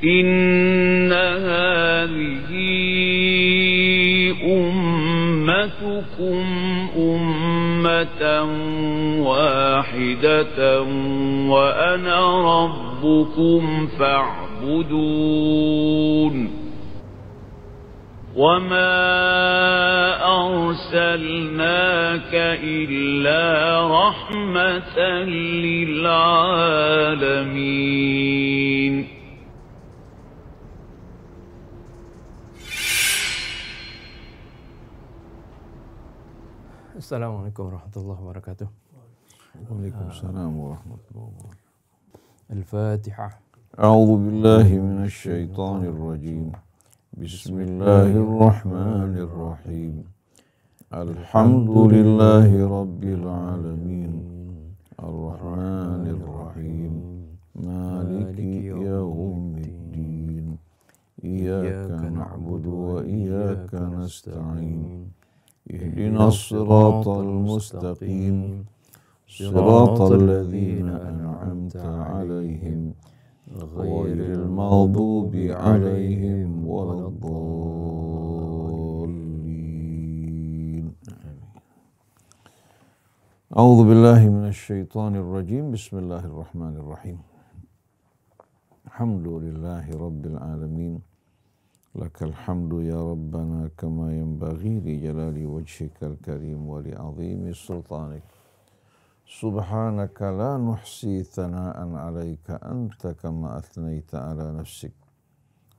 إن هذه أمتكم أمة واحدة وأنا ربكم فاعبدون وما أرسلناك إلا رحمة للعالمين. Assalamualaikum warahmatullahi wabarakatuh. Waalaikumsalam warahmatullahi wabarakatuh. Al-Fatihah. A'udzu billahi minasy syaithanir rajim. Bismillahirrahmanirrahim. Alhamdulillahi rabbil alamin. Ar-Rahmanir Rahim. Maliki yaumiddin. Iyyaka na'budu wa iyyaka nasta'in. Ihdinas siratal mustaqim. Siratal ladzina an'amta 'alaihim ghairil maghdubi 'alaihim waladdallin. A'udzu billahi minasy syaithanir rajim. Bismillahirrahmanirrahim. Alhamdulillahi rabbil alamin. Lakal hamdu ya Rabbana kama yanbaghi li jalali wajhikal karim wa li azimi sultanik. Subhanaka la nuhsi thana'an 'alaika anta kama athnaita 'ala nafsik.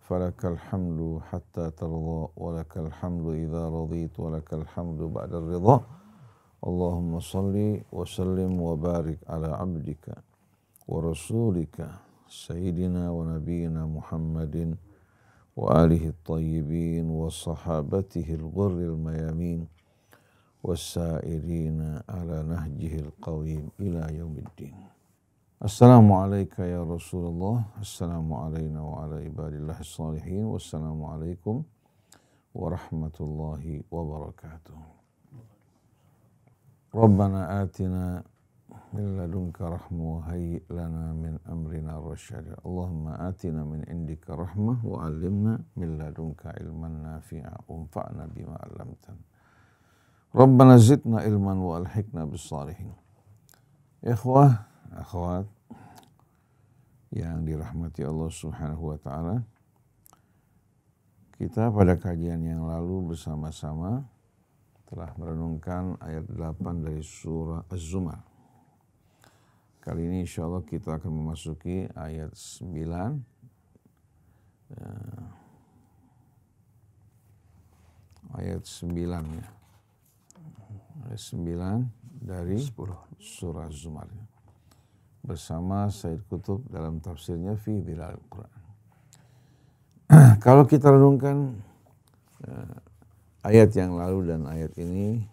Falakal hamdu hatta tarda wa lakal hamdu idza radit wa lakal hamdu ba'da ridha. Allahumma salli wa sallim wa barik ala 'abdika wa rasulika sayyidina wa nabiyyina Muhammadin wa alihi at-tayyibin wa sahabatihi al-ghurril mayamin was-sa'irina ala nahjihil qawim ila yaumiddin. Assalamu alayka ya Rasulullah, assalamu alayna wa ala ibadillahis salihin, wassalamu alaikum warahmatullahi wabarakatuh. Rabbana atina min ladunka rahmah wa hayyi lana min amrina rasyada. Allahumma atina min indika rahmah wa 'allimna min ladunka ilman nafi'a wanfa'na bima 'allamtana. Rabbana zidna ilman wa alhiqna bis salihin. Ikhwah, akhwat yang dirahmati Allah Subhanahu wa taala. Kita pada kajian yang lalu bersama-sama telah merenungkan ayat 8 dari surah Az-Zumar. Kali ini insya Allah kita akan memasuki ayat 9. Ayat 9 ya. Ayat 9 dari surah Az-Zumar. Bersama Said Qutb dalam tafsirnya Fi Dhilal Quran. Kalau kita renungkan ayat yang lalu dan ayat ini,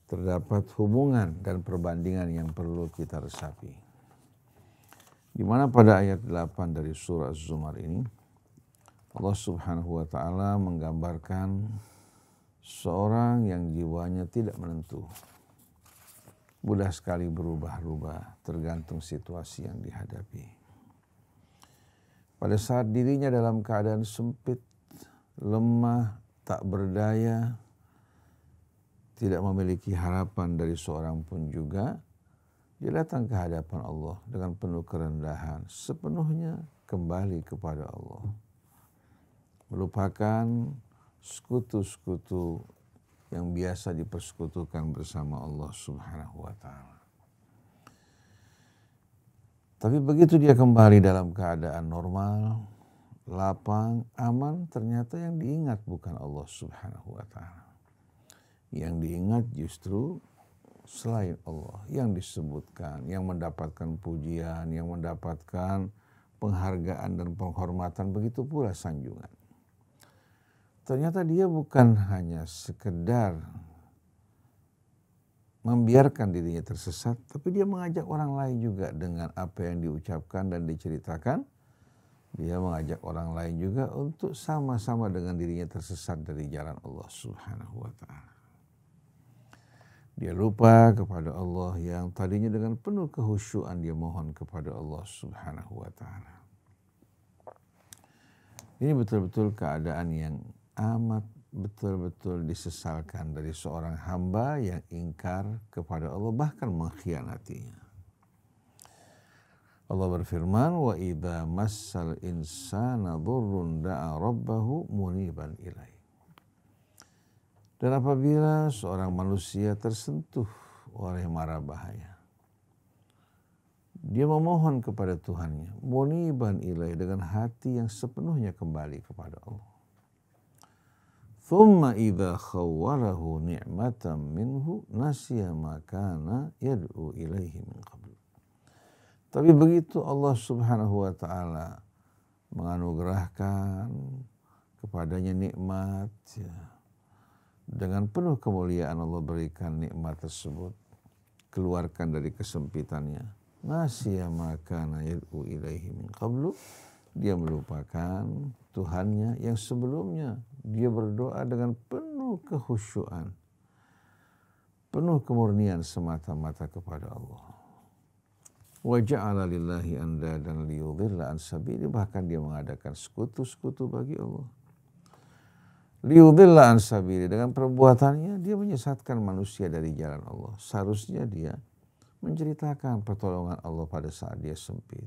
terdapat hubungan dan perbandingan yang perlu kita resapi. Di mana pada ayat 8 dari surah Az-Zumar ini, Allah Subhanahu wa taala menggambarkan seorang yang jiwanya tidak menentu. Mudah sekali berubah-ubah tergantung situasi yang dihadapi. Pada saat dirinya dalam keadaan sempit, lemah, tak berdaya, tidak memiliki harapan dari seorang pun juga, dia datang ke hadapan Allah dengan penuh kerendahan, sepenuhnya kembali kepada Allah. Melupakan sekutu-sekutu yang biasa dipersekutukan bersama Allah Subhanahu wa taala. Tapi begitu dia kembali dalam keadaan normal, lapang, aman, ternyata yang diingat bukan Allah Subhanahu wa taala. Yang diingat justru selain Allah, yang disebutkan, yang mendapatkan pujian, yang mendapatkan penghargaan dan penghormatan, begitu pula sanjungan. Ternyata dia bukan hanya sekedar membiarkan dirinya tersesat, tapi dia mengajak orang lain juga dengan apa yang diucapkan dan diceritakan. Dia mengajak orang lain juga untuk sama-sama dengan dirinya tersesat dari jalan Allah Subhanahu wa taala. Dia lupa kepada Allah yang tadinya dengan penuh kehusyuan dia mohon kepada Allah Subhanahu wa taala. Ini betul-betul keadaan yang amat betul-betul disesalkan dari seorang hamba yang ingkar kepada Allah, bahkan mengkhianatinya. Allah berfirman, wa idza massal insana dhurrun da'a rabbahu muniban ilaih. Dan apabila seorang manusia tersentuh oleh mara bahaya, dia memohon kepada Tuhannya, muniban ilaih, dengan hati yang sepenuhnya kembali kepada Allah. Thumma idza khawwalahu ni'matan minhu nasiya ma kana yad'u ilaihi min qabl. Tapi begitu Allah Subhanahu wa taala menganugerahkan kepadanya nikmat, ya, dengan penuh kemuliaan Allah berikan nikmat tersebut, keluarkan dari kesempitannya. Nasiya ma kana yad'u ilaihi min qablu. Dia melupakan Tuhannya yang sebelumnya dia berdoa dengan penuh kekhusyuan, penuh kemurnian semata-mata kepada Allah. Wa ja'ala lillahi andadan liyudhilla an sabili, bahkan dia mengadakan sekutu-sekutu bagi Allah. Liyudhilla an sabili, dengan perbuatannya dia menyesatkan manusia dari jalan Allah. Seharusnya dia menceritakan pertolongan Allah pada saat dia sempit.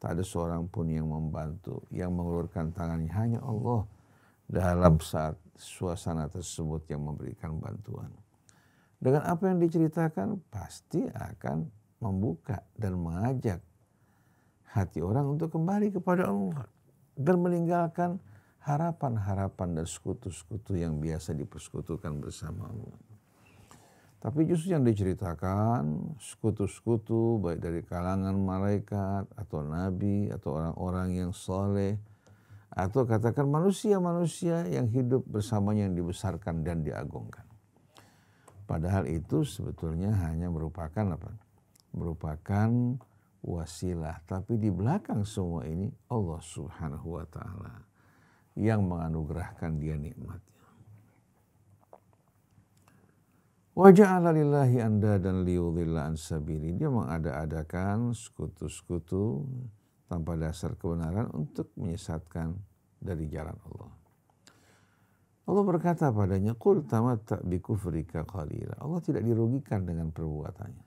Tak ada seorang pun yang membantu, yang mengulurkan tangannya, hanya Allah dalam saat suasana tersebut yang memberikan bantuan. Dengan apa yang diceritakan pasti akan membuka dan mengajak hati orang untuk kembali kepada Allah dan meninggalkan harapan-harapan dan sekutu-sekutu yang biasa dipersekutukan bersama Allah. Tapi justru yang diceritakan sekutu-sekutu baik dari kalangan malaikat atau nabi atau orang-orang yang soleh, atau katakan manusia-manusia yang hidup bersamanya, yang dibesarkan dan diagungkan. Padahal itu sebetulnya hanya merupakan apa? Merupakan wasilah. Tapi di belakang semua ini Allah Subhanahu wa ta'ala yang menganugerahkan dia nikmatnya. Wa ja'ala lillahi andadan liyudhilla an sabili. Dia mengada-adakan sekutu-sekutu tanpa dasar kebenaran untuk menyesatkan dari jalan Allah. Allah berkata padanya, qul tamatta bi kufrika qalila. Allah tidak dirugikan dengan perbuatannya.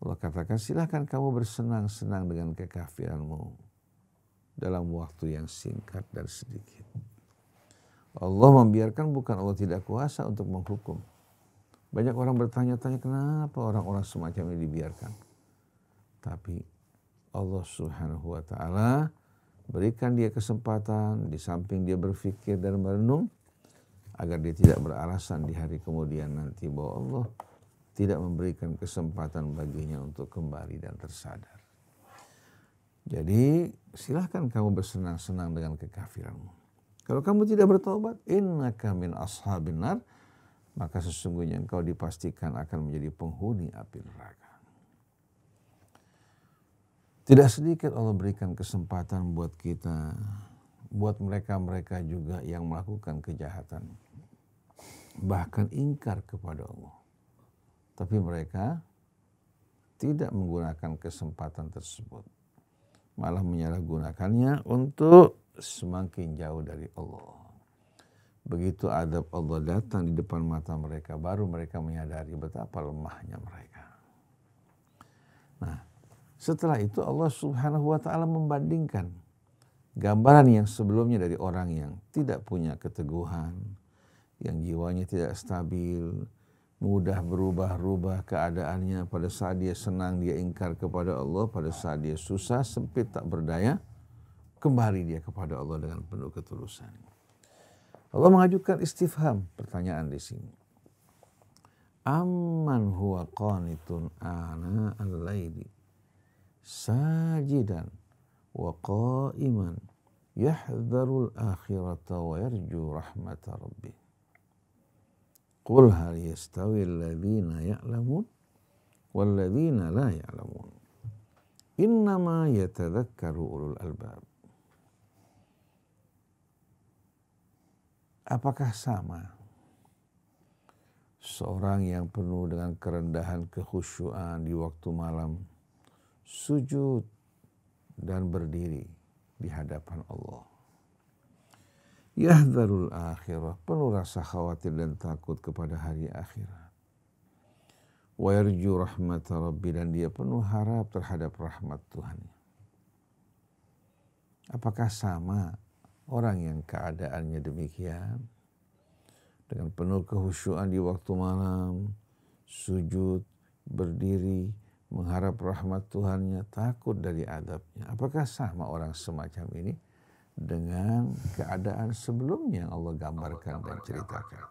Allah katakan, silahkan kamu bersenang-senang dengan kekafiranmu dalam waktu yang singkat dan sedikit. Allah membiarkan, bukan Allah tidak kuasa untuk menghukum. Banyak orang bertanya-tanya kenapa orang-orang semacam ini dibiarkan. Tapi Allah Subhanahu wa ta'ala berikan dia kesempatan, di samping dia berfikir dan merenung, agar dia tidak beralasan di hari kemudian nanti bahwa Allah tidak memberikan kesempatan baginya untuk kembali dan tersadar. Jadi silahkan kamu bersenang-senang dengan kekafiranmu. Kalau kamu tidak bertobat, innaka min ashabin nar, maka sesungguhnya engkau dipastikan akan menjadi penghuni api neraka. Tidak sedikit Allah berikan kesempatan buat kita, buat mereka-mereka juga yang melakukan kejahatan, bahkan ingkar kepada Allah. Tapi mereka tidak menggunakan kesempatan tersebut, malah menyalahgunakannya untuk semakin jauh dari Allah. Begitu adab Allah datang di depan mata mereka, baru mereka menyadari betapa lemahnya mereka. Nah, setelah itu Allah Subhanahu wa ta'ala membandingkan gambaran yang sebelumnya dari orang yang tidak punya keteguhan, yang jiwanya tidak stabil, mudah berubah-ubah keadaannya. Pada saat dia senang dia ingkar kepada Allah, pada saat dia susah, sempit, tak berdaya, kembali dia kepada Allah dengan penuh ketulusan. Allah mengajukan istifham, pertanyaan di sini. Amman huwa qanitun ana al-laili sajidan wa qa'iman yahdharul akhirata wa yarju rahmata rabbih. Qul hal yastawi alladhina ya'lamun wal ladhina la ya'lamun. Innama yatadhakkaru ulul albab. Apakah sama seorang yang penuh dengan kerendahan kekhusyuan di waktu malam, sujud dan berdiri di hadapan Allah, Yahdharul akhirah, penuh rasa khawatir dan takut kepada hari akhirat. Wa yarju rahmata rabbi, dan dia penuh harap terhadap rahmat Tuhan. Apakah sama orang yang keadaannya demikian, dengan penuh kehusyuan di waktu malam, sujud, berdiri, mengharap rahmat Tuhannya, takut dari adabnya? Apakah sama orang semacam ini dengan keadaan sebelumnya yang Allah gambarkan dan ceritakan?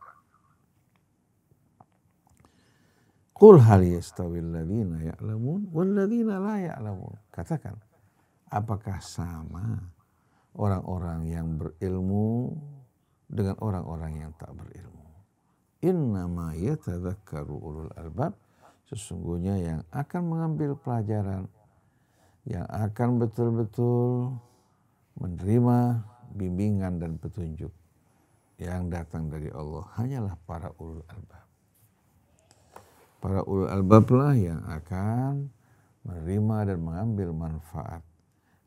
Qul hal yastawil ladzina ya'lamun wal ladzina la ya'lamun. Katakan, apakah sama orang-orang yang berilmu dengan orang-orang yang tak berilmu? Innama yatadzakkaru ulul albab. Sesungguhnya yang akan mengambil pelajaran, yang akan betul-betul menerima bimbingan dan petunjuk yang datang dari Allah, hanyalah para ulul albab. Para ulul albab lah yang akan menerima dan mengambil manfaat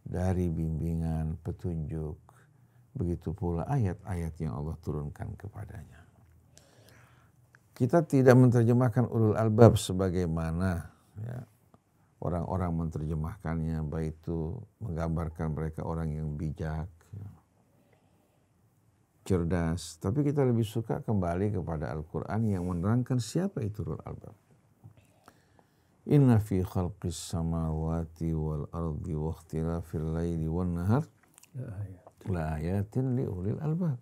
dari bimbingan, petunjuk. Begitu pula ayat-ayat yang Allah turunkan kepadanya. Kita tidak menerjemahkan ulul albab sebagaimana orang-orang menerjemahkannya, baik itu menggambarkan mereka orang yang bijak, cerdas. Tapi kita lebih suka kembali kepada Al-Quran yang menerangkan siapa itu ulul albab. Inna fi khalqis samawati wal ardi wa ikhtilafil laili wan nahar la ayatin li ulil albab.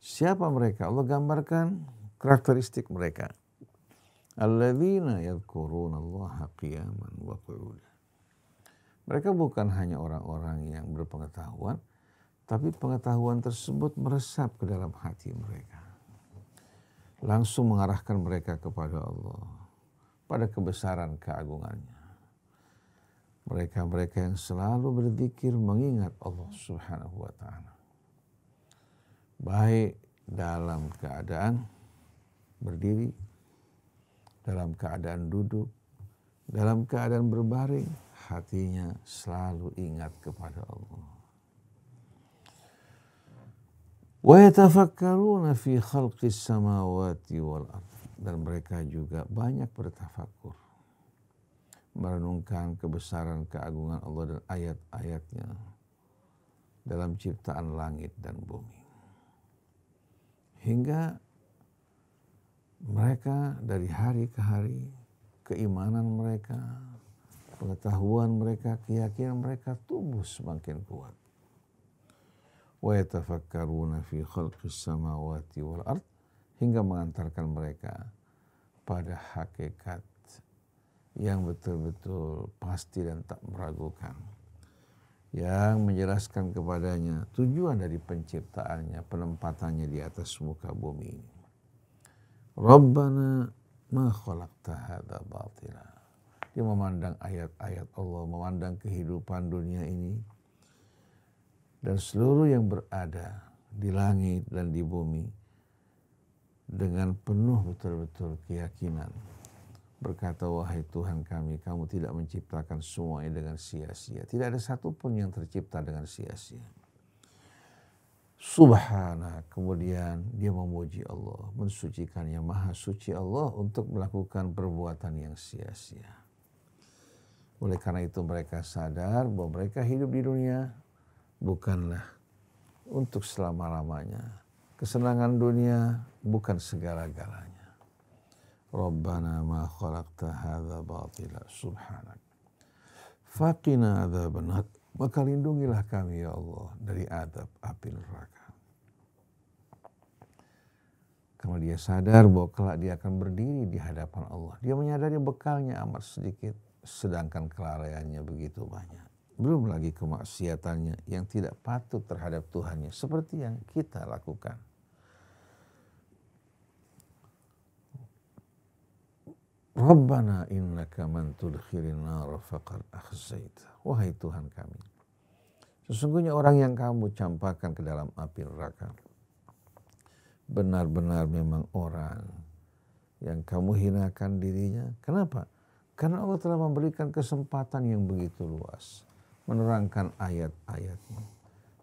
Siapa mereka? Allah gambarkan karakteristik mereka. Alladzina yadhkurunallaha qiyaman wa qu'udan. Mereka bukan hanya orang-orang yang berpengetahuan, tapi pengetahuan tersebut meresap ke dalam hati mereka. Langsung mengarahkan mereka kepada Allah, pada kebesaran keagungannya. Mereka-mereka yang selalu berzikir mengingat Allah Subhanahu wa ta'ala. Baik dalam keadaan berdiri, dalam keadaan duduk, dalam keadaan berbaring, hatinya selalu ingat kepada Allah. Wa yatafakkaruna fi khalqis samawati wal ardh. Dan mereka juga banyak bertafakur, merenungkan kebesaran keagungan Allah dan ayat-ayatnya dalam ciptaan langit dan bumi. Hingga mereka dari hari ke hari, keimanan mereka, pengetahuan mereka, keyakinan mereka tumbuh semakin kuat. Wa yatafakkaruna fi khalqis samawati wal ardh, hingga mengantarkan mereka pada hakikat yang betul-betul pasti dan tak meragukan, yang menjelaskan kepadanya tujuan dari penciptaannya, penempatannya di atas muka bumi ini. Rabbana ma khalaqta hadza batila. Dia memandang ayat-ayat Allah, memandang kehidupan dunia ini dan seluruh yang berada di langit dan di bumi dengan penuh betul-betul keyakinan. Berkata, wahai Tuhan kami, kamu tidak menciptakan semuanya dengan sia-sia. Tidak ada satupun yang tercipta dengan sia-sia. Subhana, kemudian dia memuji Allah, mensucikannya, maha suci Allah untuk melakukan perbuatan yang sia-sia. Oleh karena itu mereka sadar bahwa mereka hidup di dunia bukanlah untuk selama-lamanya. Kesenangan dunia bukan segala-galanya. Rabbana ma khalaqta hadza batila subhanak. Faqina adzabannar. Maka lindungilah kami ya Allah dari azab api neraka. Karena dia sadar bahwa kelak dia akan berdiri di hadapan Allah. Dia menyadari bekalnya amat sedikit, sedangkan kelalaiannya begitu banyak. Belum lagi kemaksiatannya yang tidak patut terhadap Tuhannya, seperti yang kita lakukan. Rabbana innaka man tudkhilin nar faqad akhzaita. Wahai Tuhan kami, sesungguhnya orang yang kamu campakkan ke dalam api neraka benar-benar memang orang yang kamu hinakan dirinya. Kenapa? Karena Allah telah memberikan kesempatan yang begitu luas, menerangkan ayat-ayatnya,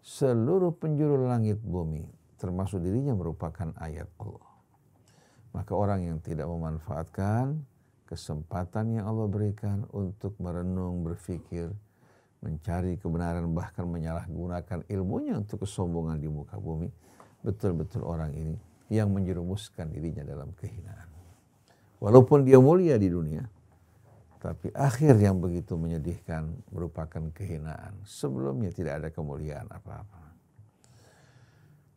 seluruh penjuru langit bumi, termasuk dirinya merupakan ayat Allah. Maka orang yang tidak memanfaatkan kesempatan yang Allah berikan untuk merenung, berpikir, mencari kebenaran, bahkan menyalahgunakan ilmunya untuk kesombongan di muka bumi, betul-betul orang ini yang menjerumuskan dirinya dalam kehinaan. Walaupun dia mulia di dunia, tapi akhir yang begitu menyedihkan merupakan kehinaan. Sebelumnya tidak ada kemuliaan apa-apa.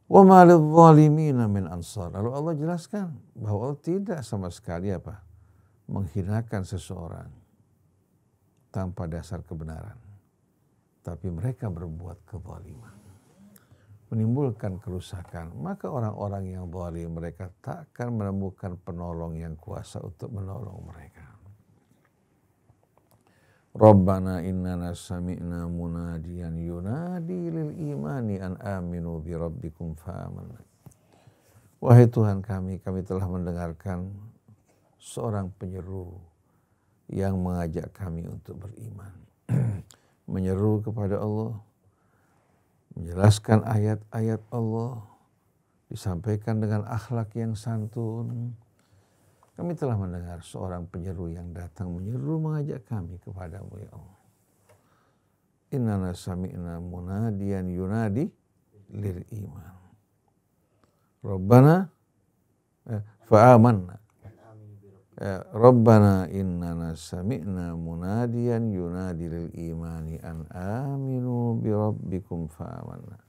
Wa ma lidh-dhalimina min ansar. Lalu Allah jelaskan bahwa Allah tidak sama sekali menghinakan seseorang tanpa dasar kebenaran. Tapi mereka berbuat kezaliman, menimbulkan kerusakan. Maka orang-orang yang zalim, mereka takkan menemukan penolong yang kuasa untuk menolong mereka. Rabbana innana sami'na munadiyan yunadi lil imani an aminu bi rabbikum fa'amanna. Wahai Tuhan kami telah mendengarkan seorang penyeru yang mengajak kami untuk beriman. Menyeru kepada Allah, menjelaskan ayat-ayat Allah, disampaikan dengan akhlak yang santun. Kami telah mendengar seorang penyeru yang datang menyeru mengajak kami kepadamu ya Allah. Innana sami'na munadiyan yunadi lil iman. Rabbana fa'amanna. Rabbana innana sami'na munadiyan yunadi lil imani an aminu bi rabbikum fa'amanna.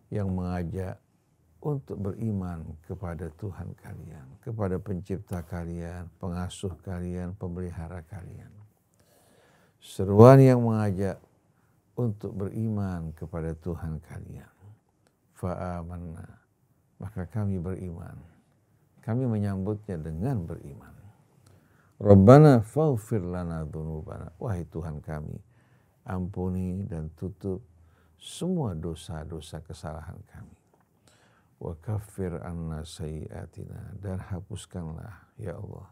Yang mengajak untuk beriman kepada Tuhan kalian, kepada pencipta kalian, pengasuh kalian, pemelihara kalian. Seruan yang mengajak untuk beriman kepada Tuhan kalian. Fa'amanna, maka kami beriman. Kami menyambutnya dengan beriman. Rabbana faghfir lana dzunubana. Wahai Tuhan kami, ampuni dan tutup semua dosa-dosa kesalahan kami. Wa kaffir anna sayyi'atina, dan hapuskanlah ya Allah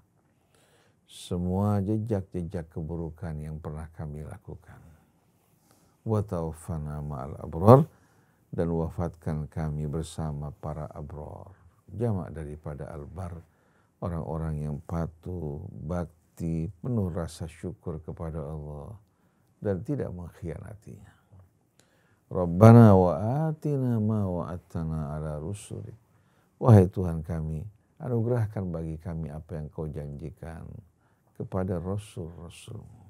semua jejak-jejak keburukan yang pernah kami lakukan. Wa tawaffana ma'al abrar, dan wafatkan kami bersama para abrar. Jamak daripada albar, orang-orang yang patuh, bakti, penuh rasa syukur kepada Allah dan tidak mengkhianatinya. Rabbana wa atina ma wa'adtana ala rusulik. Wahai Tuhan kami, anugerahkan bagi kami apa yang kau janjikan kepada Rasul-Rasul-Mu.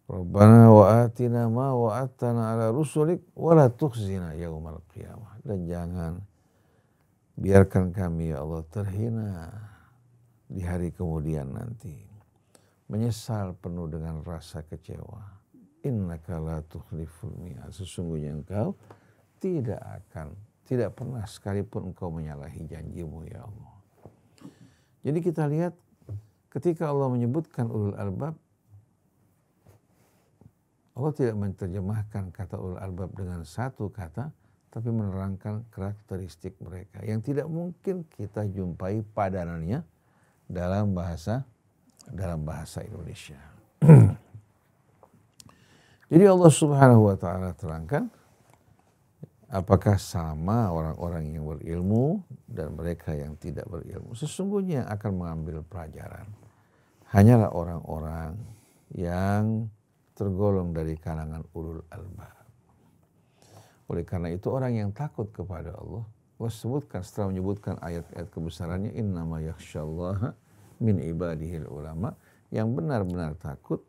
Rabbana wa atina ma wa'adtana ala rusulik wa la tukhzina yaumal qiyamah. Dan jangan biarkan kami ya Allah terhina di hari kemudian nanti. Menyesal penuh dengan rasa kecewa. Innaka la tukhliful mi'ad. Sesungguhnya engkau tidak pernah sekalipun engkau menyalahi janjimu ya Allah. Jadi kita lihat ketika Allah menyebutkan ulul albab, Allah tidak menerjemahkan kata ulul albab dengan satu kata, tapi menerangkan karakteristik mereka yang tidak mungkin kita jumpai padanannya dalam bahasa Indonesia. Jadi Allah Subhanahu wa ta'ala terangkan apakah sama orang-orang yang berilmu dan mereka yang tidak berilmu. Sesungguhnya yang akan mengambil pelajaran hanyalah orang-orang yang tergolong dari kalangan ulul albab. Oleh karena itu orang yang takut kepada Allah, Allah sebutkan setelah menyebutkan ayat-ayat kebesarannya, innama yakhsyallaha min ibadihil ulama, yang benar-benar takut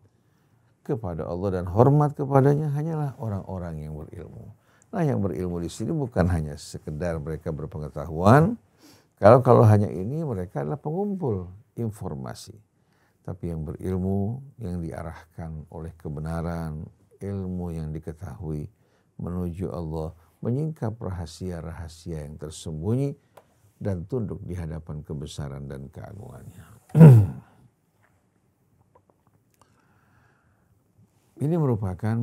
kepada Allah dan hormat kepadanya hanyalah orang-orang yang berilmu. Nah, yang berilmu di sini bukan hanya sekedar mereka berpengetahuan. Kalau hanya ini mereka adalah pengumpul informasi. Tapi yang berilmu yang diarahkan oleh kebenaran, ilmu yang diketahui menuju Allah, menyingkap rahasia-rahasia yang tersembunyi dan tunduk di hadapan kebesaran dan keagungannya. Ini merupakan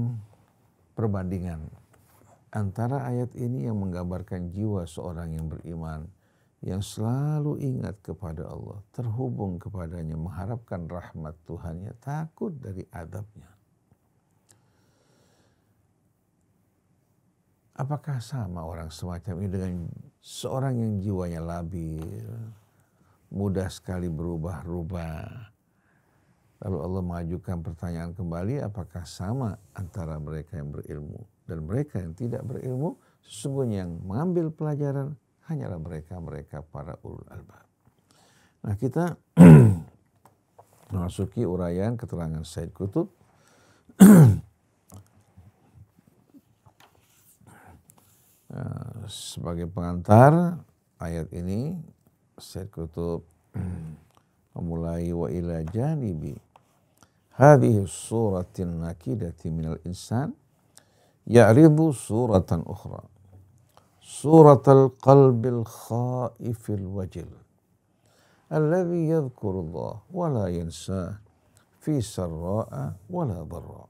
perbandingan antara ayat ini yang menggambarkan jiwa seorang yang beriman, yang selalu ingat kepada Allah, terhubung kepadanya, mengharapkan rahmat Tuhannya, takut dari azabnya. Apakah sama orang semacam ini dengan seorang yang jiwanya labil, mudah sekali berubah-ubah? Lalu Allah mengajukan pertanyaan kembali, apakah sama antara mereka yang berilmu dan mereka yang tidak berilmu? Sesungguhnya yang mengambil pelajaran hanyalah mereka para ulul albab. Nah, kita memasuki uraian keterangan Said Qutb. Sebagai pengantar ayat ini, Said Qutb memulai wa ila janibi hadhihi suratin nakidati minal insan ya'ridu suratan ukhra suratal qalbil khaifil wajil alladhi yadhkurullah wa la yansah fi sarra'a wa la dharra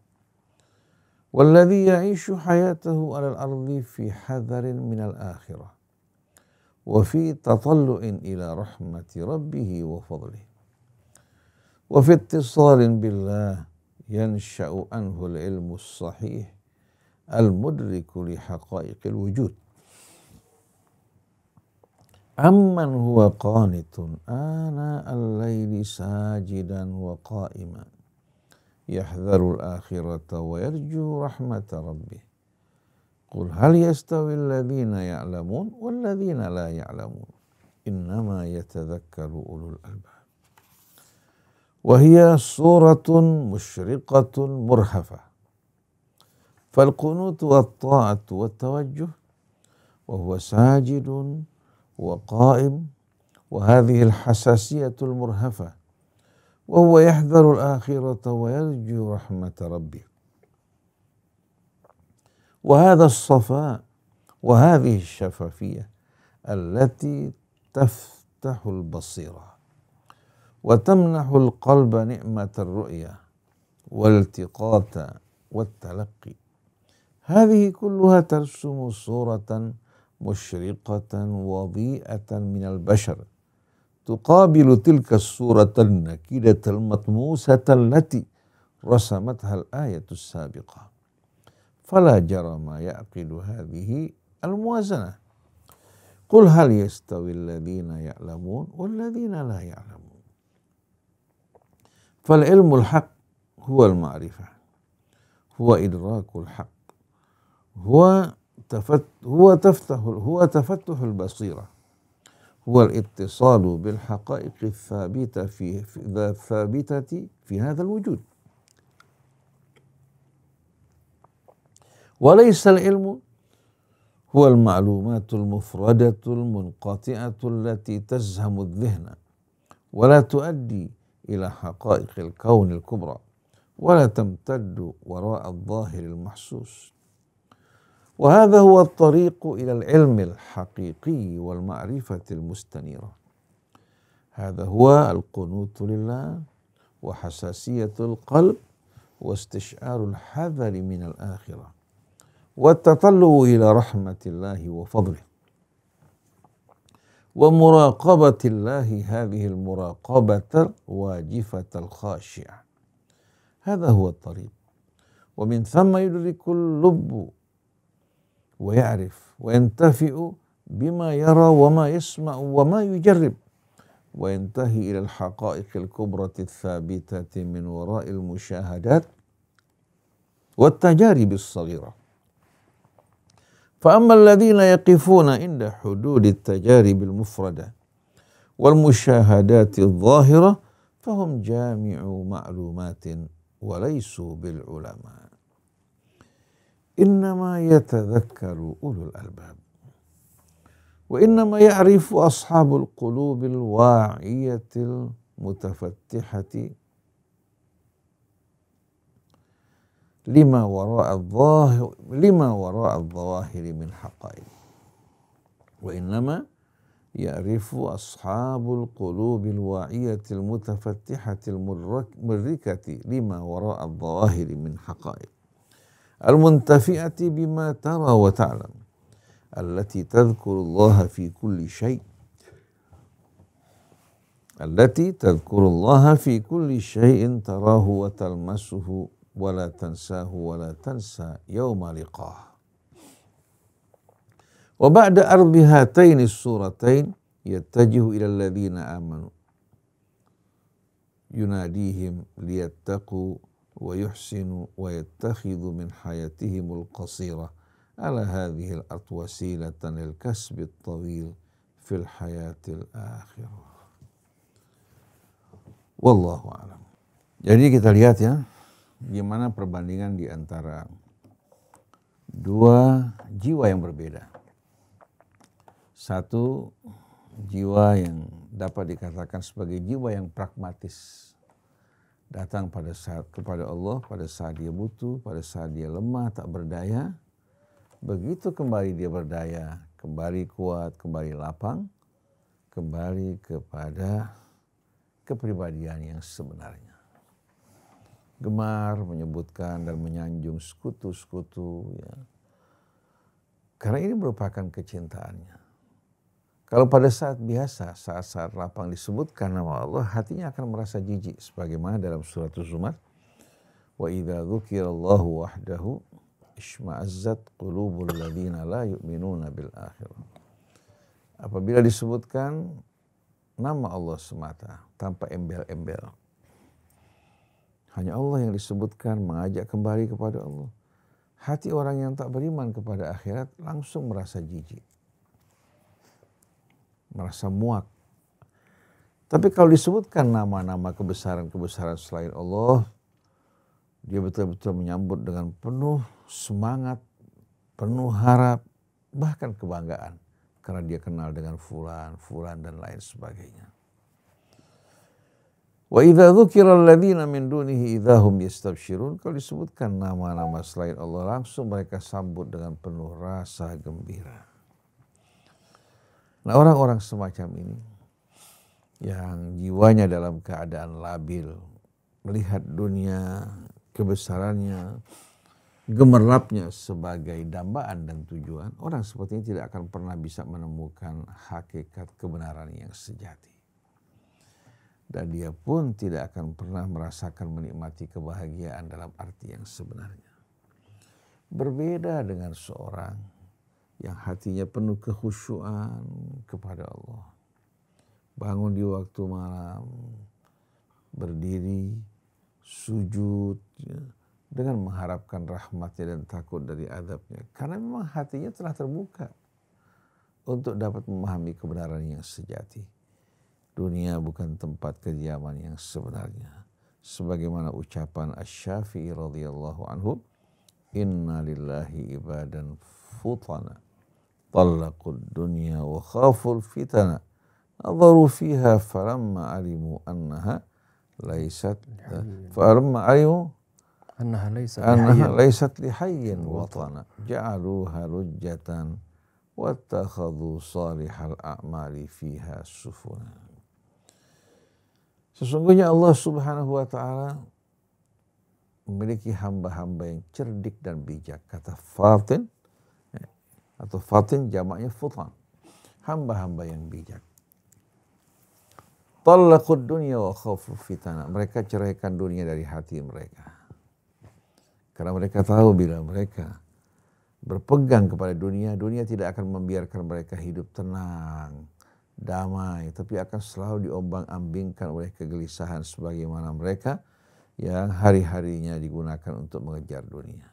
walladhi ya'ishu hayatahu alal ardi fi hadharin minal akhirah wa fi tatallu'in ila rahmati rabbih wa fadlih wa fi ittisalin billah yansha'u anhu al-ilmu as-sahih al-mudriku li haqa'iqil wujud amman huwa qanitun ana al-layli sajidan wa qa'iman yahdharu al-akhirata wa yarju rahmata rabbih qul hal yastawi alladhina ya'lamun walladhina la ya'lamun innama yatadhakkaru ulul albab. وهي سورة مشرقة مرهفة فالقنوت والطاعة والتوجه وهو ساجد وقائم وهذه الحساسية المرهفة وهو يحذر الآخرة ويرجو رحمة ربه وهذا الصفاء وهذه الشفافية التي تفتح البصيرة وتمنح القلب نعمة الرؤية والالتقاط والتلقي هذه كلها ترسم صورة مشرقة وضيئة من البشر تقابل تلك الصورة النكدة المطموسة التي رسمتها الآية السابقة فلا جرم يعقد هذه الموازنة قل هل يستوي الذين يعلمون والذين لا يعلمون فالعلم الحق هو المعرفة هو إدراك الحق هو تفتح البصيرة هو الاتصال بالحقائق الثابتة في هذا الوجود وليس العلم هو المعلومات المفردة المنقطعة التي تزهم الذهن ولا تؤدي إلى حقائق الكون الكبرى ولا تمتد وراء الظاهر المحسوس وهذا هو الطريق إلى العلم الحقيقي والمعرفة المستنيرة هذا هو القنوت لله وحساسية القلب واستشعار الحذر من الآخرة والتطلع إلى رحمة الله وفضله ومراقبة الله هذه المراقبة الواجفة الخاشعة هذا هو الطريق ومن ثم يدرك اللب ويعرف وينتفع بما يرى وما يسمع وما يجرب وينتهي إلى الحقائق الكبرى الثابتة من وراء المشاهدات والتجارب الصغيرة فأما الذين يقفون عند حدود التجارب المفردة والمشاهدات الظاهرة فهم جامع معلومات وليسوا بالعلماء إنما يتذكر أولو الألباب وإنما يعرف أصحاب القلوب الواعية المتفتحة لما وراء الظواهر من حقائق وإنما يعرف أصحاب القلوب الواعية المتفتحة المدركة لما وراء الظواهر من حقائق المنتفئة بما ترى وتعلم التي تذكر الله في كل شيء تراه وتلمسه ولا تنساه ولا تنسى يوم لقاه Wa ba'da ardi hataini suratain yattajihu ila alladhina amanu yunadihim liyattaqu wa yuhsinu wa yattakhidhu min hayatihimul qasirah ala hadhihi al-ard wasilatan lil kasbi at-tawil fil hayatil akhirah. Wallahu a'lam. Jadi kita lihat ya, gimana perbandingan di antara dua jiwa yang berbeda. Satu, jiwa yang dapat dikatakan sebagai jiwa yang pragmatis. Datang pada saat kepada Allah, pada saat dia butuh, pada saat dia lemah, tak berdaya. Begitu kembali dia berdaya, kembali kuat, kembali lapang, kembali kepada kepribadian yang sebenarnya. Gemar menyebutkan dan menyanjung sekutu-sekutu, ya. Karena ini merupakan kecintaannya. Kalau pada saat biasa, saat-saat lapang disebutkan nama Allah, hatinya akan merasa jijik. Sebagaimana dalam surat Az-Zumar, wa idza dzukirallahu wahdahu ishma'azzat qulubul ladzina la yu'minuna bil akhirah. Apabila disebutkan nama Allah semata, tanpa embel-embel, hanya Allah yang disebutkan, mengajak kembali kepada Allah, hati orang yang tak beriman kepada akhirat langsung merasa jijik, merasa muak. Tapi kalau disebutkan nama-nama kebesaran-kebesaran selain Allah, dia betul-betul menyambut dengan penuh semangat, penuh harap, bahkan kebanggaan. Karena dia kenal dengan fulan dan lain sebagainya. Wa idza dzukira alladziina min dunihi idza hum yastabshirun. Kalau disebutkan nama-nama selain Allah, langsung mereka sambut dengan penuh rasa gembira. Nah, orang-orang semacam ini yang jiwanya dalam keadaan labil, melihat dunia, kebesarannya, gemerlapnya sebagai dambaan dan tujuan, orang seperti ini tidak akan pernah bisa menemukan hakikat kebenaran yang sejati. Dan dia pun tidak akan pernah merasakan menikmati kebahagiaan dalam arti yang sebenarnya. Berbeda dengan seorang yang hatinya penuh kekhusyuan kepada Allah. Bangun di waktu malam, berdiri, sujud, ya, dengan mengharapkan rahmatnya dan takut dari azabnya. Karena memang hatinya telah terbuka untuk dapat memahami kebenaran yang sejati. Dunia bukan tempat kediaman yang sebenarnya. Sebagaimana ucapan Asy-Syafi'i radhiyallahu anhu, inna lillahi ibadan futana, talaqud dunya wa khaful fitana, nadharu fiha falamma alimu annaha laysat annaha laysat lihayyin watana, ja'aluha lujjatan wattakhadhu salihal a'mali fiha sufuna. Sesungguhnya Allah Subhanahu wa ta'ala memiliki hamba-hamba yang cerdik dan bijak. Kata fatin, atau fatin jamaknya futan. Hamba-hamba yang bijak. Talaqud dunya wa khafu fitana. Mereka ceraikan dunia dari hati mereka. Karena mereka tahu bila mereka berpegang kepada dunia, dunia tidak akan membiarkan mereka hidup tenang, damai, tapi akan selalu diombang-ambingkan oleh kegelisahan sebagaimana mereka yang hari-harinya digunakan untuk mengejar dunia.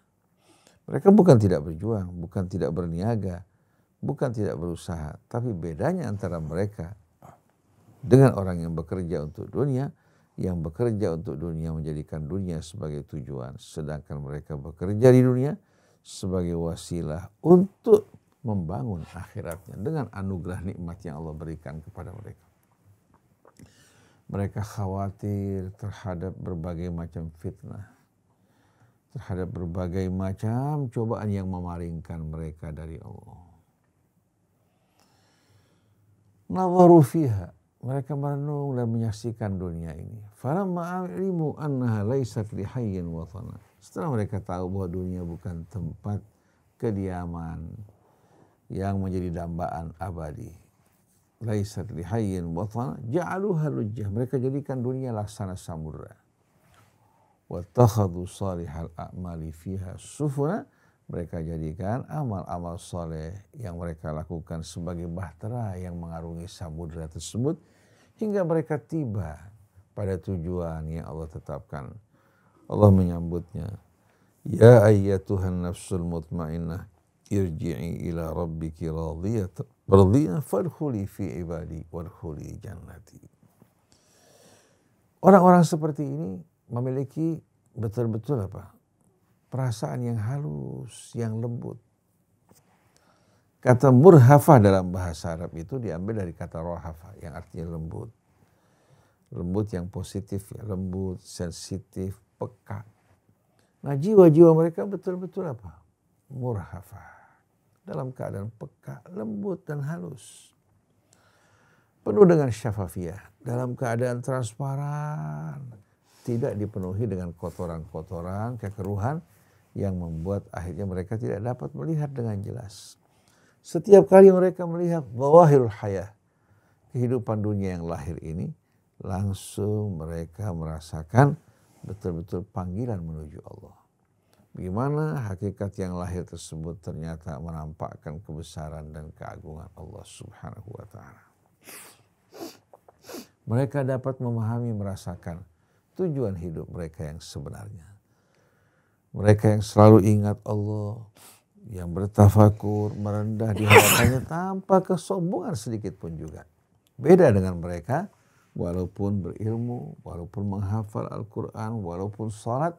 Mereka bukan tidak berjuang, bukan tidak berniaga, bukan tidak berusaha, tapi bedanya antara mereka dengan orang yang bekerja untuk dunia, yang bekerja untuk dunia menjadikan dunia sebagai tujuan, sedangkan mereka bekerja di dunia sebagai wasilah untuk membangun akhiratnya dengan anugerah nikmat yang Allah berikan kepada mereka. Mereka khawatir terhadap berbagai macam fitnah, terhadap berbagai macam cobaan yang memalingkan mereka dari Allah. Nadharu fiha, mereka merenung dan menyaksikan dunia ini. Falamma alimu annaha laysat lihayyin watana. Setelah mereka tahu bahwa dunia bukan tempat kediaman yang menjadi dambaan abadi, laysat lihayyin watana, ja'aluha lujjah, mereka jadikan dunia laksana samudra. Wattakhadhu salihal a'mali fiha sufuna, mereka jadikan amal-amal soleh yang mereka lakukan sebagai bahtera yang mengarungi samudera tersebut hingga mereka tiba pada tujuan yang Allah tetapkan. Allah menyambutnya, ya ayyatuhan nafsul mutmainnah irji'i ila rabbiki radiyah fadkhuli fi ibadi wadkhuli jannati. Orang-orang seperti ini memiliki betul-betul perasaan yang halus, yang lembut. Kata murhafah dalam bahasa Arab itu diambil dari kata rohafah yang artinya lembut. Lembut yang positif, ya, lembut, sensitif, peka. Nah, jiwa-jiwa mereka betul-betul murhafah. Dalam keadaan peka, lembut dan halus. Penuh dengan syafafiyah, dalam keadaan transparan, tidak dipenuhi dengan kotoran-kotoran, kekeruhan yang membuat akhirnya mereka tidak dapat melihat dengan jelas. Setiap kali mereka melihat zawahirul hayah, kehidupan dunia yang lahir ini, langsung mereka merasakan betul-betul panggilan menuju Allah. Bagaimana hakikat yang lahir tersebut ternyata menampakkan kebesaran dan keagungan Allah Subhanahu wa ta'ala. Mereka dapat memahami, merasakan tujuan hidup mereka yang sebenarnya. Mereka yang selalu ingat Allah, yang bertafakur, merendah di hadapannya tanpa kesombongan sedikit pun juga. Beda dengan mereka, walaupun berilmu, walaupun menghafal Al-Quran, walaupun sholat,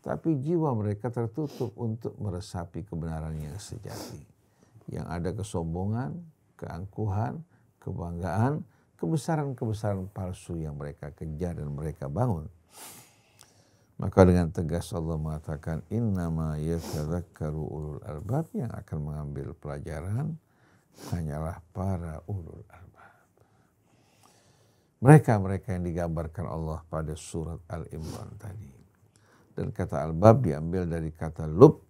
tapi jiwa mereka tertutup untuk meresapi kebenaran yang sejati. Yang ada kesombongan, keangkuhan, kebanggaan, kebesaran-kebesaran palsu yang mereka kejar dan mereka bangun. Maka dengan tegas Allah mengatakan, innama yatadzakkaru ulul albab, yang akan mengambil pelajaran hanyalah para ulul albab. Mereka-mereka yang digambarkan Allah pada surat Al-Imran tadi. Dan kata albab diambil dari kata lub.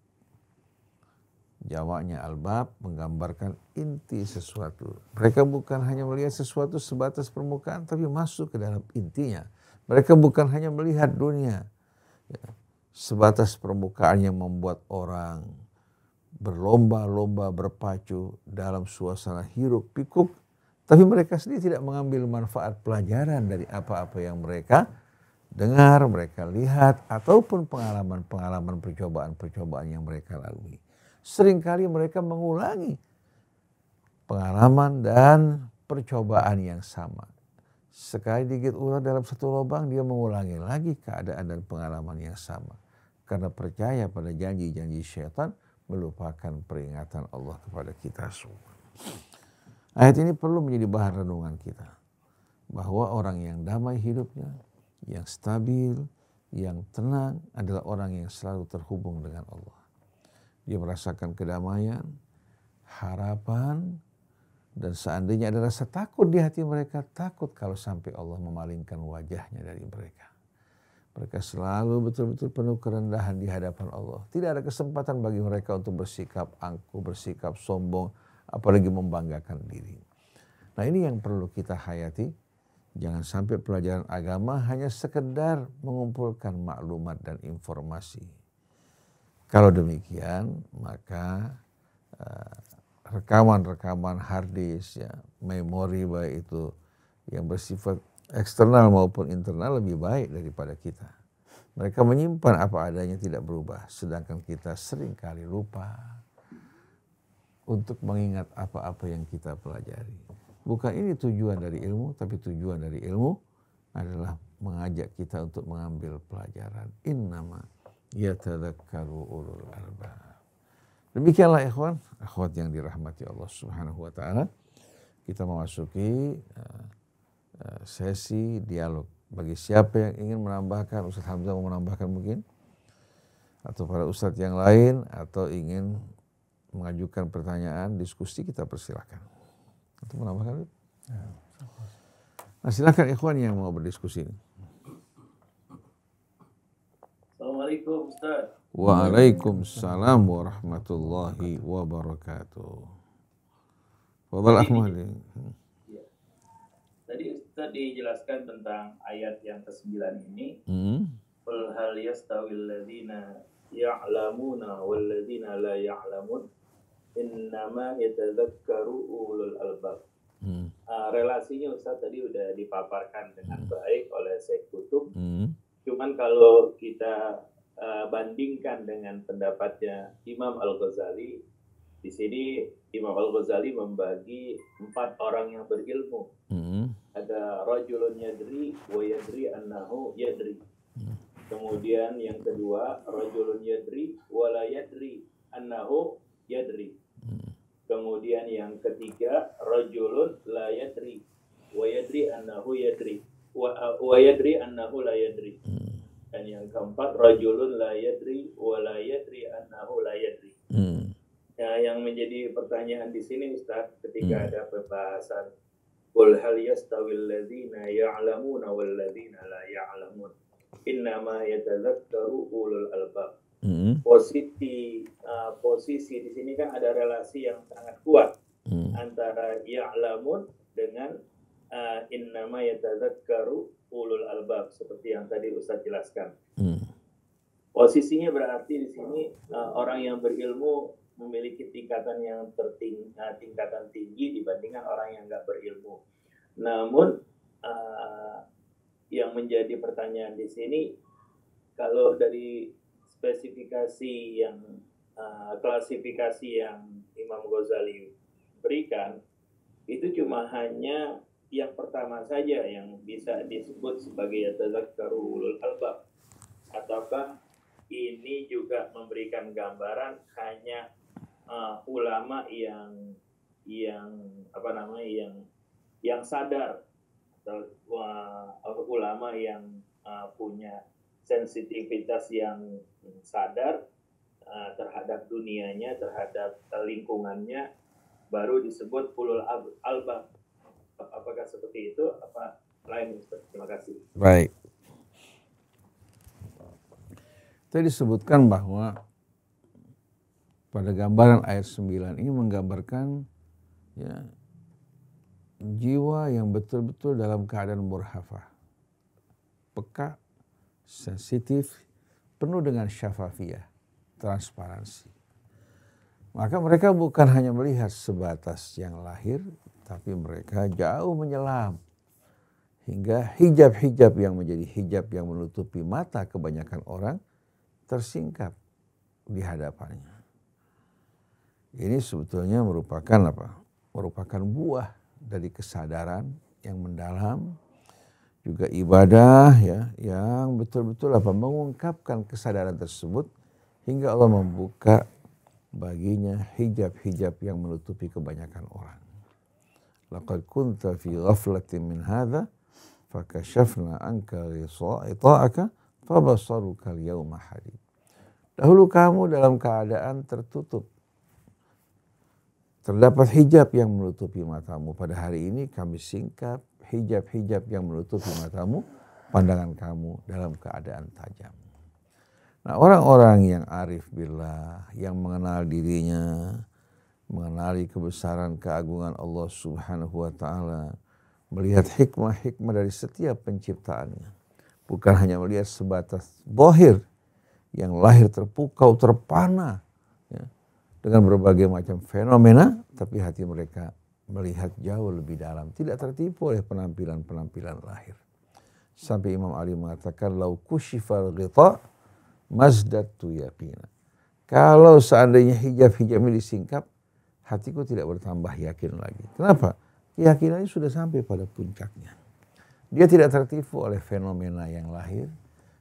Jamaknya albab menggambarkan inti sesuatu. Mereka bukan hanya melihat sesuatu sebatas permukaan, tapi masuk ke dalam intinya. Mereka bukan hanya melihat dunia sebatas permukaan yang membuat orang berlomba-lomba berpacu dalam suasana hiruk pikuk, tapi mereka sendiri tidak mengambil manfaat pelajaran dari apa-apa yang mereka dengar, mereka lihat, ataupun pengalaman-pengalaman percobaan-percobaan yang mereka lalui. Seringkali mereka mengulangi pengalaman dan percobaan yang sama. Sekali digigit ular dalam satu lubang, dia mengulangi lagi keadaan dan pengalaman yang sama. Karena percaya pada janji-janji syaitan, melupakan peringatan Allah kepada kita semua. Ayat ini perlu menjadi bahan renungan kita. Bahwa orang yang damai hidupnya, yang stabil, yang tenang adalah orang yang selalu terhubung dengan Allah. Dia merasakan kedamaian, harapan, dan seandainya ada rasa takut di hati mereka, takut kalau sampai Allah memalingkan wajahnya dari mereka. Mereka selalu betul-betul penuh kerendahan di hadapan Allah. Tidak ada kesempatan bagi mereka untuk bersikap angkuh, bersikap sombong, apalagi membanggakan diri. Nah, ini yang perlu kita hayati. Jangan sampai pelajaran agama hanya sekedar mengumpulkan maklumat dan informasi. Kalau demikian, maka rekaman-rekaman hard disk, ya, memori baik itu yang bersifat eksternal maupun internal lebih baik daripada kita. Mereka menyimpan apa adanya, tidak berubah. Sedangkan kita seringkali lupa untuk mengingat apa-apa yang kita pelajari. Bukan ini tujuan dari ilmu, tapi tujuan dari ilmu adalah mengajak kita untuk mengambil pelajaran. Innama yatadzakkaru ulul albab. Demikianlah ikhwan, akhwat yang dirahmati Allah Subhanahu wa taala. Kita memasuki sesi dialog. Bagi siapa yang ingin menambahkan, Ustaz Hamzah mau menambahkan mungkin, atau para ustadz yang lain, atau ingin mengajukan pertanyaan, diskusi, kita persilakan. Atau menambahkan? Nah, silakan ikhwan yang mau berdiskusi. Assalamualaikum Ustaz. Waalaikumsalam warahmatullahi wabarakatuh. Fadhal Ahmad. Ya. Tadi Ustaz dijelaskan tentang ayat yang ke-9 ini. Qul hal yastawil ladzina ya'lamuna walladzina la ya'lamun innama yatadzakkaru ulul albab. Relasinya Ustaz tadi udah dipaparkan dengan baik oleh Syekh Kutub. Cuman kalau kita bandingkan dengan pendapatnya Imam Al-Ghazali, di sini Imam Al-Ghazali membagi 4 orang yang berilmu. Ada rajulun yadri wa yadri annahu yadri. Kemudian yang kedua, rajulun yadri wa la yadri annahu yadri. Kemudian yang ketiga, rajulun la yadri wa yadri annahu yadri wa yadri annahu la yadri. Dan yang keempat, rajulun la yadri wa la yadri annahu la yadri. Ya, yang menjadi pertanyaan di sini Ustaz, ketika ada pembahasan qul hal yastawil ladzina ya'lamuna wal ladzina la ya'lamun innama yatadzakkaru ulul albab. Posisi di sini kan ada relasi yang sangat kuat antara ya'lamun dengan innama yatadzakkaru ulul albab, seperti yang tadi Ustaz jelaskan. Posisinya berarti di sini orang yang berilmu memiliki tingkatan yang tingkatan tinggi dibandingkan orang yang nggak berilmu. Namun yang menjadi pertanyaan di sini, kalau dari spesifikasi yang klasifikasi yang Imam Ghazali berikan, itu cuma hanya yang pertama saja yang bisa disebut sebagai yatadzakkaru ulul albab, ataukah ini juga memberikan gambaran hanya ulama yang sadar, atau ulama yang punya sensitivitas yang sadar terhadap dunianya, terhadap lingkungannya, baru disebut ulul albab. Apakah seperti itu? Apa lain? Terima kasih. Baik. Tadi disebutkan bahwa pada gambaran ayat 9 ini menggambarkan ya, jiwa yang betul-betul dalam keadaan murhafah, peka, sensitif, penuh dengan syafafiyah, transparansi. Maka mereka bukan hanya melihat sebatas yang lahir, tapi mereka jauh menyelam hingga hijab-hijab yang menjadi hijab yang menutupi mata kebanyakan orang tersingkap di hadapannya. Ini sebetulnya merupakan apa? Merupakan buah dari kesadaran yang mendalam, juga ibadah ya yang betul-betul mengungkapkan kesadaran tersebut hingga Allah membuka baginya hijab-hijab yang menutupi kebanyakan orang. Laqad kunta fi ghaflatin min hadza fakashafna anka ghita'aka fabasaruka al-yawma hadid. Dahulu kamu dalam keadaan tertutup, terdapat hijab yang menutupi matamu. Pada hari ini kami singkap hijab-hijab yang menutupi matamu, pandangan kamu dalam keadaan tajam. Nah, orang-orang yang arif billah, yang mengenal dirinya, mengenali kebesaran keagungan Allah Subhanahu wa taala, melihat hikmah-hikmah dari setiap penciptaannya. Bukan hanya melihat sebatas zahir yang lahir terpukau, terpana ya, dengan berbagai macam fenomena, tapi hati mereka melihat jauh lebih dalam, tidak tertipu oleh penampilan-penampilan lahir. Sampai Imam Ali mengatakan, lau kushifal ghita mazdadtu yaqina. Kalau seandainya hijab-hijab ini disingkap, hatiku tidak bertambah yakin lagi. Kenapa? Keyakinannya sudah sampai pada puncaknya. Dia tidak tertipu oleh fenomena yang lahir,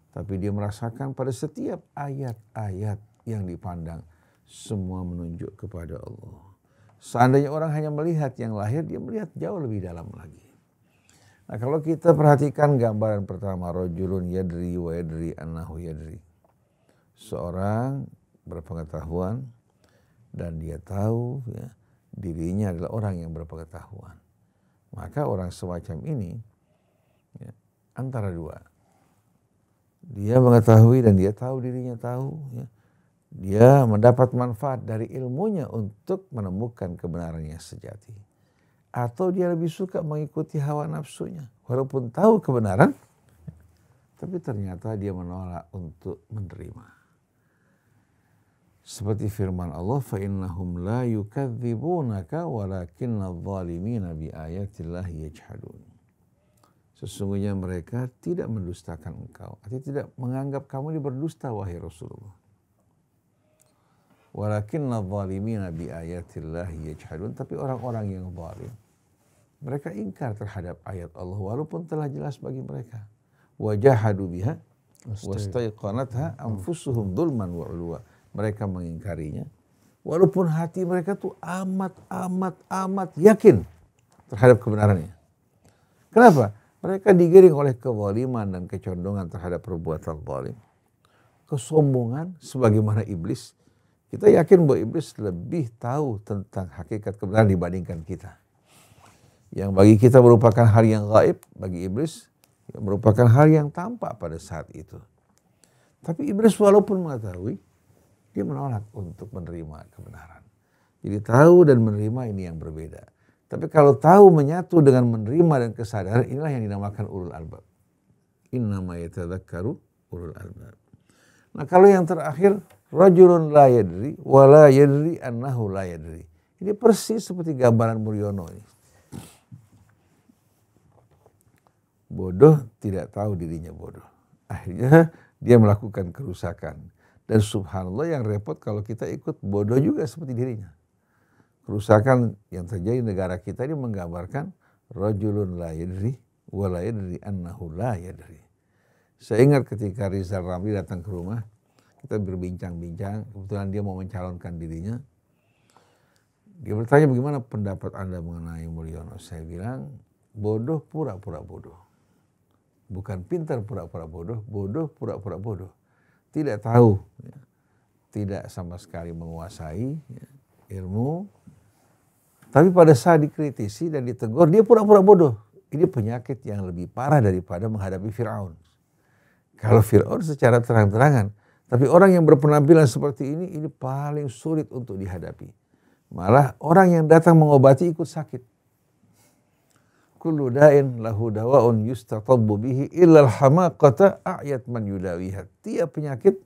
tapi dia merasakan pada setiap ayat-ayat yang dipandang, semua menunjuk kepada Allah. Seandainya orang hanya melihat yang lahir, dia melihat jauh lebih dalam lagi. Nah, kalau kita perhatikan gambaran pertama, rajulun yadri wa yadri annahu yadri. Seorang berpengetahuan dan dia tahu ya, dirinya adalah orang yang berpengetahuan. Maka orang semacam ini ya, antara dua. Dia mengetahui dan dia tahu dirinya tahu. Ya. Dia mendapat manfaat dari ilmunya untuk menemukan kebenaran yang sejati. Atau dia lebih suka mengikuti hawa nafsunya. Walaupun tahu kebenaran, tapi ternyata dia menolak untuk menerima. Seperti firman Allah, fa innahum la yukadzibunaka walakinna adh-dhalimina bi ayatillahi yajhadun. Sesungguhnya mereka tidak mendustakan engkau, artinya tidak menganggap kamu ini berdusta wahai Rasulullah. Walakinna adh-dhalimina bi ayatillahi yajhadun, tapi orang-orang yang zalim mereka ingkar terhadap ayat Allah walaupun telah jelas bagi mereka. Wajahadu biha wastaiqanatha anfusuhum dzulman wa 'uluwa. Mereka mengingkarinya walaupun hati mereka tuh amat yakin terhadap kebenarannya. Kenapa? Mereka digiring oleh kezaliman dan kecondongan terhadap perbuatan zalim. Kesombongan sebagaimana iblis. Kita yakin bahwa iblis lebih tahu tentang hakikat kebenaran dibandingkan kita. Yang bagi kita merupakan hal yang gaib, bagi iblis yang merupakan hal yang tampak pada saat itu. Tapi iblis walaupun mengetahui, dia menolak untuk menerima kebenaran. Jadi tahu dan menerima ini yang berbeda. Tapi kalau tahu menyatu dengan menerima dan kesadaran, inilah yang dinamakan ulul albab. Innama yatadzakkaru ulul albab. Nah kalau yang terakhir, rajulun la yadri wa la yadri annahu la yadri. Ini persis seperti gambaran Mulyono ini. Bodoh tidak tahu dirinya bodoh. Akhirnya dia melakukan kerusakan. Dan subhanallah yang repot kalau kita ikut bodoh juga seperti dirinya. Kerusakan yang terjadi di negara kita ini menggambarkan rajulun la yadri wa la yadri annahu la yadri. Saya ingat ketika Rizal Ramli datang ke rumah, kita berbincang-bincang, kebetulan dia mau mencalonkan dirinya. Dia bertanya, bagaimana pendapat Anda mengenai Mulyono? Saya bilang, bodoh pura-pura bodoh. Bukan pintar pura-pura bodoh, bodoh pura-pura bodoh. Tidak tahu, tidak sama sekali menguasai ilmu. Tapi pada saat dikritisi dan ditegur, dia pura-pura bodoh. Ini penyakit yang lebih parah daripada menghadapi Fir'aun. Kalau Fir'aun secara terang-terangan, tapi orang yang berpenampilan seperti ini paling sulit untuk dihadapi. Malah orang yang datang mengobati ikut sakit. Kullu da'in lahu dawa'un yustatabbu bihi illal hamaqata a'yat man yudawiha. Tiap penyakit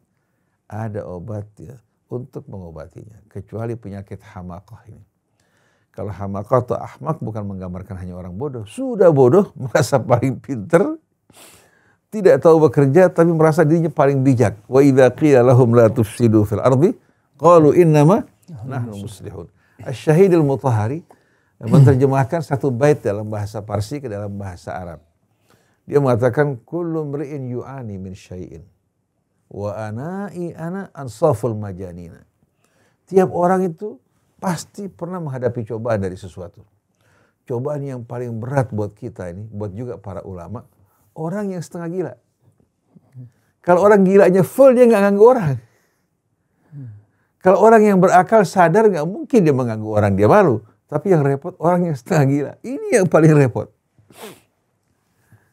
ada obat ya, untuk mengobatinya. Kecuali penyakit hamaqah ini. Kalau hamaqah atau ahmak bukan menggambarkan hanya orang bodoh. Sudah bodoh, merasa paling pinter. Tidak tahu bekerja tapi merasa dirinya paling bijak. Wa idza qila lahum la tufsidu fil ardi qalu innama nahnu muslihun. Asy-Syahid al-Mutahhari menerjemahkan satu bait dalam bahasa Parsi ke dalam bahasa Arab. Dia mengatakan kullu mri'in yu'ani min syai'in wa ana ansaful majanina. Tiap orang itu pasti pernah menghadapi cobaan dari sesuatu. Cobaan yang paling berat buat kita ini, buat juga para ulama, orang yang setengah gila. Kalau orang gilanya full, dia nggak ganggu orang. Kalau orang yang berakal sadar, nggak mungkin dia mengganggu orang, dia malu. Tapi yang repot orang yang setengah gila. Ini yang paling repot.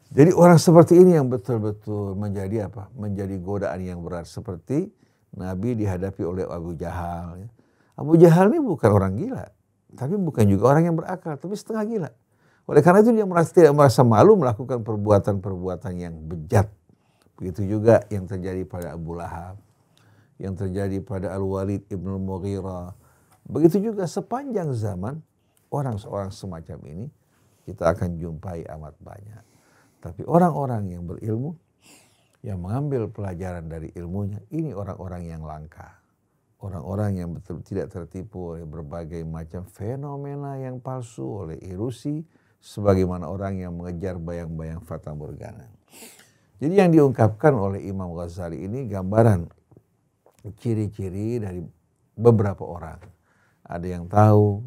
Jadi orang seperti ini yang betul-betul menjadi apa? Menjadi godaan yang berat. Seperti Nabi dihadapi oleh Abu Jahal. Abu Jahal ini bukan orang gila. Tapi bukan juga orang yang berakal. Tapi setengah gila. Oleh karena itu dia tidak merasa malu melakukan perbuatan-perbuatan yang bejat. Begitu juga yang terjadi pada Abu Lahab. Yang terjadi pada Al-Walid ibn Mughirah. Begitu juga sepanjang zaman orang-orang semacam ini kita akan jumpai amat banyak. Tapi orang-orang yang berilmu, yang mengambil pelajaran dari ilmunya, ini orang-orang yang langka. Orang-orang yang betul tidak tertipu oleh berbagai macam fenomena yang palsu, oleh ilusi, sebagaimana orang yang mengejar bayang-bayang fata morgana. Jadi yang diungkapkan oleh Imam Ghazali ini gambaran ciri-ciri dari beberapa orang. Ada yang tahu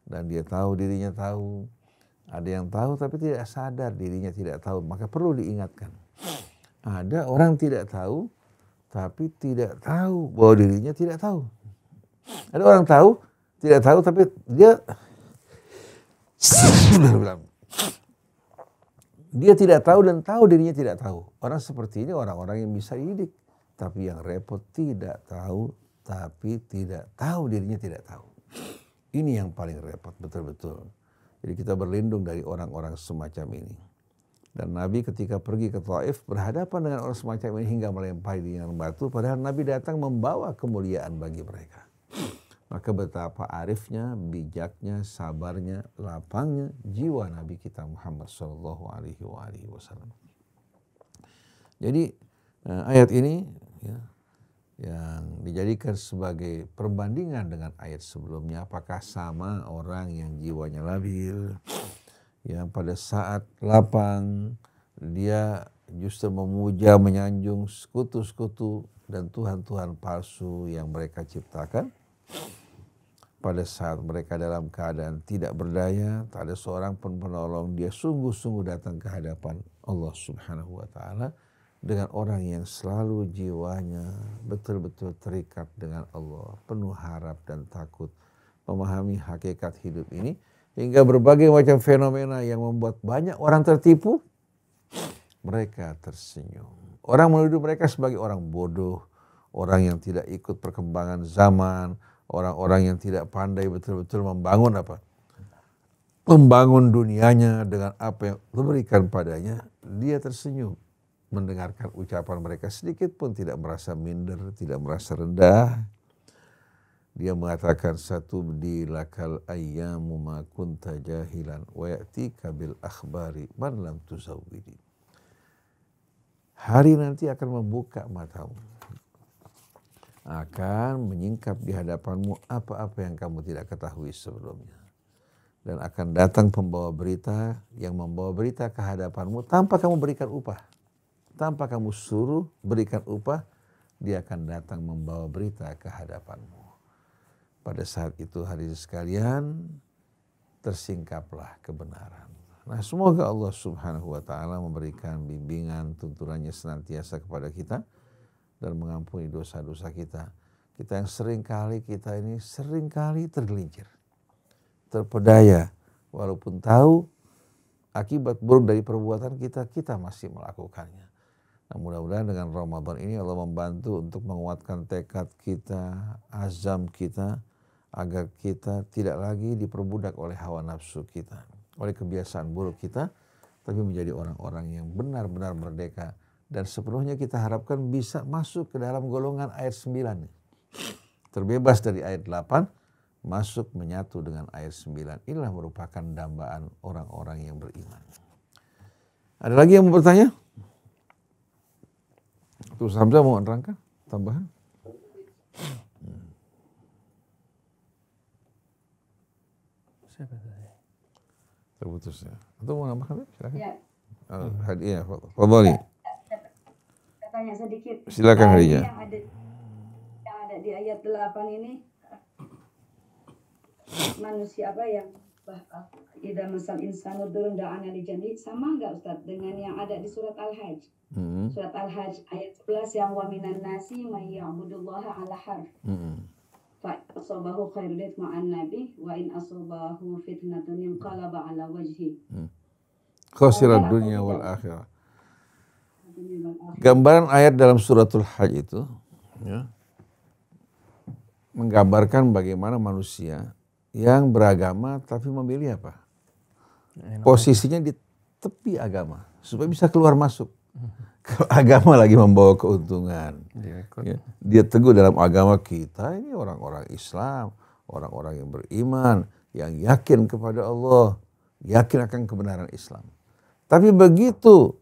dan dia tahu dirinya tahu. Ada yang tahu tapi tidak sadar dirinya tidak tahu. Maka perlu diingatkan. Ada orang tidak tahu tapi tidak tahu bahwa dirinya tidak tahu. Ada orang tahu, tidak tahu tapi dia tidak tahu dan tahu dirinya tidak tahu. Orang seperti ini orang-orang yang bisa dididik. Tapi yang repot tidak tahu tapi tidak tahu dirinya tidak tahu. Ini yang paling repot betul-betul. Jadi kita berlindung dari orang-orang semacam ini. Dan Nabi ketika pergi ke Taif berhadapan dengan orang semacam ini hingga melempari dengan batu, padahal Nabi datang membawa kemuliaan bagi mereka. Maka betapa arifnya, bijaknya, sabarnya, lapangnya jiwa Nabi kita Muhammad sallallahu alaihi wasallam. Jadi ayat ini ya, yang dijadikan sebagai perbandingan dengan ayat sebelumnya, apakah sama orang yang jiwanya labil, yang pada saat lapang dia justru memuja, menyanjung sekutu-sekutu dan Tuhan-Tuhan palsu yang mereka ciptakan. Pada saat mereka dalam keadaan tidak berdaya, tak ada seorang pun penolong, dia sungguh-sungguh datang ke hadapan Allah Subhanahu wa Ta'ala dengan orang yang selalu jiwanya betul-betul terikat dengan Allah, penuh harap dan takut, memahami hakikat hidup ini, hingga berbagai macam fenomena yang membuat banyak orang tertipu, mereka tersenyum. Orang menuduh mereka sebagai orang bodoh, orang yang tidak ikut perkembangan zaman, orang-orang yang tidak pandai betul-betul membangun membangun dunianya dengan apa yang diberikan padanya. Dia tersenyum mendengarkan ucapan mereka, sedikit pun tidak merasa minder, tidak merasa rendah. Dia mengatakan, satubdi lakal ayyamu ma kunta jahilan wa ya'tika bil akhbari man lam tuzawwidi. Hari nanti akan membuka matamu, akan menyingkap di hadapanmu apa-apa yang kamu tidak ketahui sebelumnya. Dan akan datang pembawa berita yang membawa berita ke hadapanmu tanpa kamu berikan upah. Tanpa kamu suruh berikan upah, dia akan datang membawa berita ke hadapanmu. Pada saat itu hadirin sekalian, tersingkaplah kebenaran. Nah, semoga Allah Subhanahu wa Ta'ala memberikan bimbingan, tuntunannya senantiasa kepada kita dan mengampuni dosa-dosa kita. Kita yang seringkali tergelincir, terpedaya, walaupun tahu akibat buruk dari perbuatan kita, kita masih melakukannya. Nah, mudah-mudahan dengan Ramadan ini Allah membantu untuk menguatkan tekad kita, azam kita, agar kita tidak lagi diperbudak oleh hawa nafsu kita, oleh kebiasaan buruk kita, tapi menjadi orang-orang yang benar-benar merdeka. Dan sepenuhnya kita harapkan bisa masuk ke dalam golongan ayat 9. Terbebas dari ayat 8, masuk menyatu dengan ayat 9. Inilah merupakan dambaan orang-orang yang beriman. Ada lagi yang mau bertanya? Terus Hamzah mau menerangkan tambahan? Terputus ya. Atau mau nambahkan? Silakan. Ya. Hadiah, fadhali. Tanya sedikit. Silakan Khadijah. Yang ada di ayat 8 ini, manusia apa yang idza masal insanu durun da'ana li janbi, sama enggak Ustaz dengan yang ada di surat Al-Hajj? Surat Al-Hajj ayat 11 yang wa minan nasi may ya'budullaha ala harf. Fa asabahu khairul ma'an nabi wa in asabahu fitnatun yanqalaba ala wajhi. Khasirat dunya wal akhirah. Gambaran ayat dalam suratul Hajj itu ya, menggambarkan bagaimana manusia yang beragama tapi memilih apa? Posisinya di tepi agama supaya bisa keluar masuk. Kalau agama lagi membawa keuntungan, ya, dia teguh dalam agama kita ini orang-orang Islam, orang-orang yang beriman, yang yakin kepada Allah, yakin akan kebenaran Islam. Tapi begitu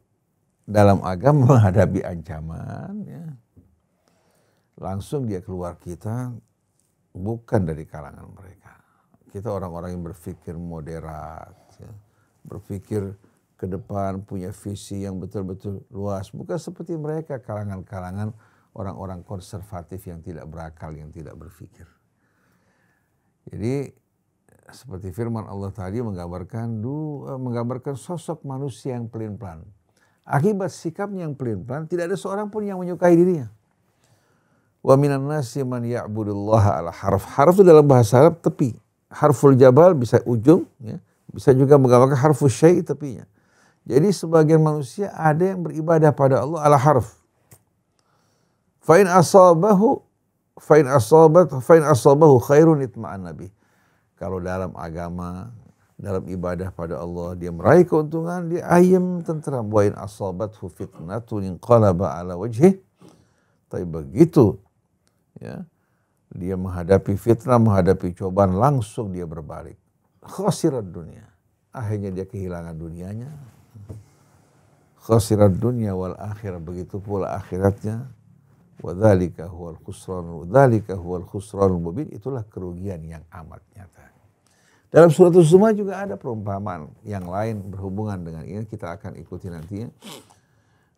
dalam agama menghadapi ancaman, ya, langsung dia keluar kita bukan dari kalangan mereka. Kita orang-orang yang berpikir moderat, ya, berpikir ke depan, punya visi yang betul-betul luas. Bukan seperti mereka, kalangan-kalangan orang-orang konservatif yang tidak berakal, yang tidak berpikir. Jadi seperti firman Allah tadi menggambarkan sosok manusia yang pelin-pelan. Akibat sikapnya yang pelin-pelan, tidak ada seorang pun yang menyukai dirinya. Wa minan nasi man ya'budullaha ala harf. Harf itu dalam bahasa Arab tepi. Harful jabal bisa ujung, ya, bisa juga menggambarkan harful syai' tepinya. Jadi sebagian manusia ada yang beribadah pada Allah ala harf. Fa in asabahu khairun itma'an nabi. Kalau dalam agama dalam ibadah pada Allah, dia meraih keuntungan, dia ayem tenteram. Wa in asabathu fitnatun inqalaba ala wajhih. Tapi begitu ya, dia menghadapi fitnah, menghadapi cobaan, langsung dia berbalik. Khasirat dunia. Akhirnya dia kehilangan dunianya. Khasirat dunia wal akhirah, begitu pula akhiratnya. Wa dzalika huwal khusranul mubin. Itulah kerugian yang amat nyata. Dalam surat Az-Zumar juga ada perumpamaan yang lain berhubungan dengan ini, kita akan ikuti nantinya.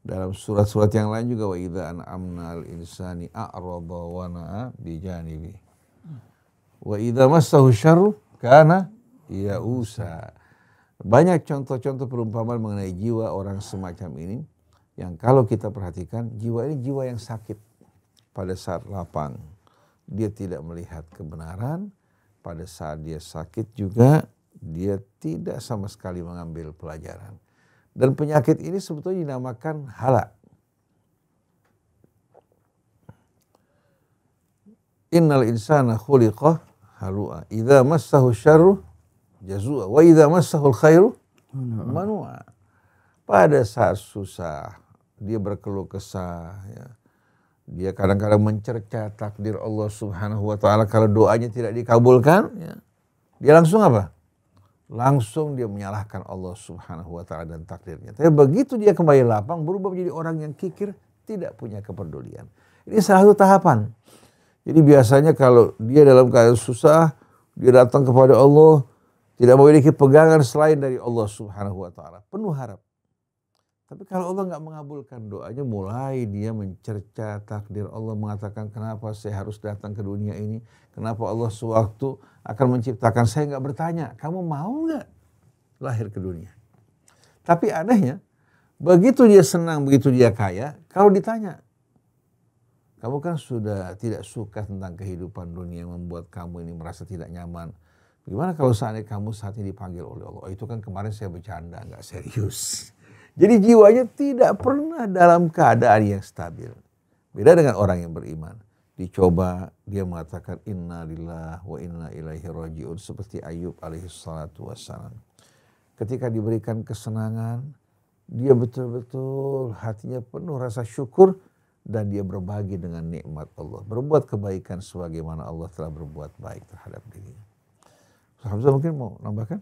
Dalam surat-surat yang lain juga, wa idza an'amna al-insani a'rada wa na'a bi janibi. Wa idza massahu syarru kana ya'usa. Banyak contoh-contoh perumpamaan mengenai jiwa orang semacam ini yang kalau kita perhatikan, jiwa ini jiwa yang sakit pada saat lapang. Dia tidak melihat kebenaran. Pada saat dia sakit juga, dia tidak sama sekali mengambil pelajaran. Dan penyakit ini sebetulnya dinamakan hala. Innal insana khuliqa halu'a. Idza massahu syarru jazua. Wa idza massahu khairu manua. Pada saat susah, dia berkeluh kesah, ya. Dia kadang-kadang mencerca takdir Allah Subhanahu wa ta'ala. Kalau doanya tidak dikabulkan, ya, dia langsung apa? Langsung dia menyalahkan Allah Subhanahu wa ta'ala dan takdirnya. Tapi begitu dia kembali lapang, berubah menjadi orang yang kikir, tidak punya kepedulian. Ini salah satu tahapan. Jadi biasanya kalau dia dalam keadaan susah, dia datang kepada Allah, tidak memiliki pegangan selain dari Allah Subhanahu wa ta'ala. Penuh harap. Tapi kalau Allah nggak mengabulkan doanya, mulai dia mencerca takdir Allah, mengatakan kenapa saya harus datang ke dunia ini, kenapa Allah sewaktu akan menciptakan saya nggak bertanya, kamu mau nggak lahir ke dunia? Tapi anehnya, begitu dia senang, begitu dia kaya, kalau ditanya, kamu kan sudah tidak suka tentang kehidupan dunia yang membuat kamu ini merasa tidak nyaman. Bagaimana kalau seandainya kamu saat ini dipanggil oleh Allah? Oh, itu kan kemarin saya bercanda, nggak serius. Jadi jiwanya tidak pernah dalam keadaan yang stabil. Beda dengan orang yang beriman. Dicoba, dia mengatakan inna lillahi wa inna ilaihi raji'un. Seperti Ayub alaihi salatu wassalam. Ketika diberikan kesenangan, dia betul-betul hatinya penuh rasa syukur. Dan dia berbagi dengan nikmat Allah. Berbuat kebaikan sebagaimana Allah telah berbuat baik terhadap dirinya. Hamzah mungkin mau nambahkan?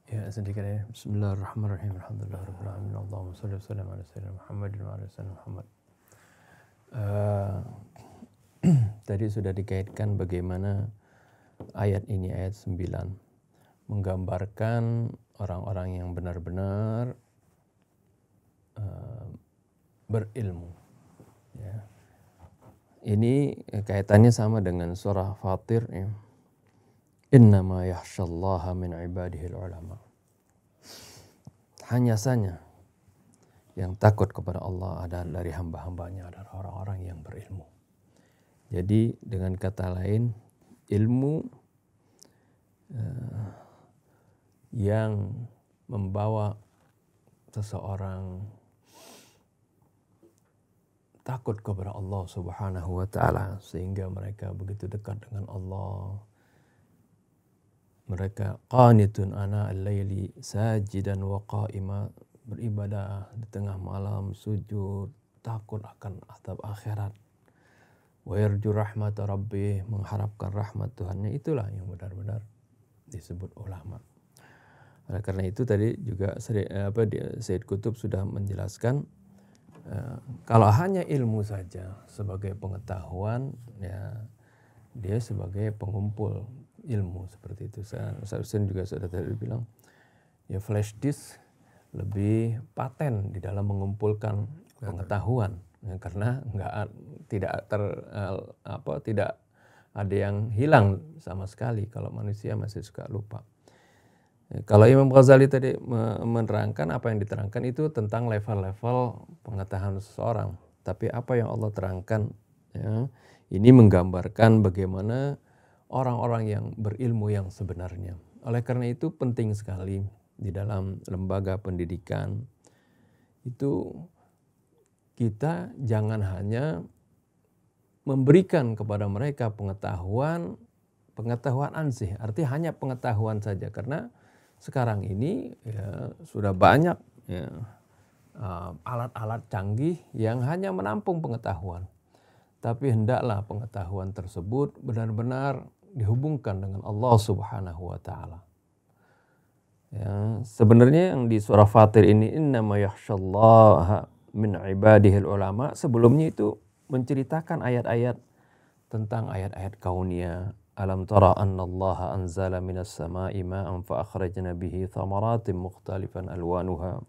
Ya, sedikit ya. Bismillahirrahmanirrahim. Alhamdulillahirabbil alamin. Allahumma shalli wa sallim ala sayyidina Muhammadin wa ala sayyidina Muhammad. Tadi sudah dikaitkan bagaimana ayat ini, ayat 9, menggambarkan orang-orang yang benar-benar berilmu. Ya. Ini kaitannya sama dengan surah Fatir, ya. Innama yakhshallaha min ibadihil ulama. Hanya saja yang takut kepada Allah adalah dari hamba-hambanya, adalah orang-orang yang berilmu. Jadi dengan kata lain, ilmu yang membawa seseorang takut kepada Allah Subhanahu wa ta'ala, sehingga mereka begitu dekat dengan Allah. Mereka qanitun ana al-laili sajidan wa qa'ima, beribadah di tengah malam, sujud, takut akan azab akhirat. Wa yarju rahmata rabbih, mengharapkan rahmat Tuhannya. Itulah yang benar-benar disebut ulama. Oleh karena itu tadi juga Sayyid Qutb sudah menjelaskan, kalau hanya ilmu saja sebagai pengetahuan, ya dia sebagai pengumpul ilmu seperti itu. Ustaz Husain juga sudah tadi bilang, ya flash disk lebih paten di dalam mengumpulkan pengetahuan, ya, karena tidak ada yang hilang sama sekali kalau manusia masih suka lupa. Ya, kalau Imam Ghazali tadi menerangkan, apa yang diterangkan itu tentang level-level pengetahuan seseorang, tapi apa yang Allah terangkan, ya, ini menggambarkan bagaimana orang-orang yang berilmu yang sebenarnya. Oleh karena itu penting sekali di dalam lembaga pendidikan itu kita jangan hanya memberikan kepada mereka pengetahuan pengetahuan ansih, artinya hanya pengetahuan saja, karena sekarang ini ya, sudah banyak ya, alat-alat canggih yang hanya menampung pengetahuan. Tapi hendaklah pengetahuan tersebut benar-benar dihubungkan dengan Allah Subhanahu wa taala. Ya, sebenarnya yang di surah Fatir ini innama yakhsyallaha min ibadihil ulama, sebelumnya itu menceritakan ayat-ayat tentang ayat-ayat kauniyah. Alam tara annallaha anzala minas sama'i ma'an fa akhrajna bihi thamaratin mukhtalifan alwanuha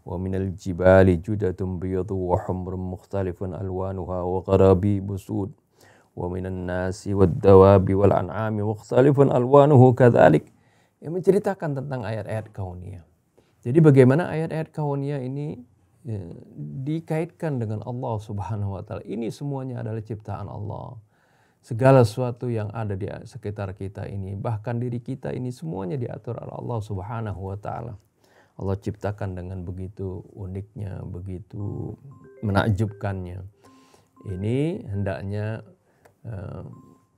wa minal jibali judatun biyadu wa humrun mukhtalifun alwanuha wa gharabi busud wa minan nasi wad dawabi wal an'ami mukhtalifun alwanuhu kadzalik. Yang menceritakan tentang ayat-ayat kauniyah. Jadi bagaimana ayat-ayat kauniyah ini ya, dikaitkan dengan Allah Subhanahu wa taala. Ini semuanya adalah ciptaan Allah. Segala sesuatu yang ada di sekitar kita ini, bahkan diri kita ini, semuanya diatur oleh Allah Subhanahu wa taala. Allah ciptakan dengan begitu uniknya, begitu menakjubkannya. Ini hendaknya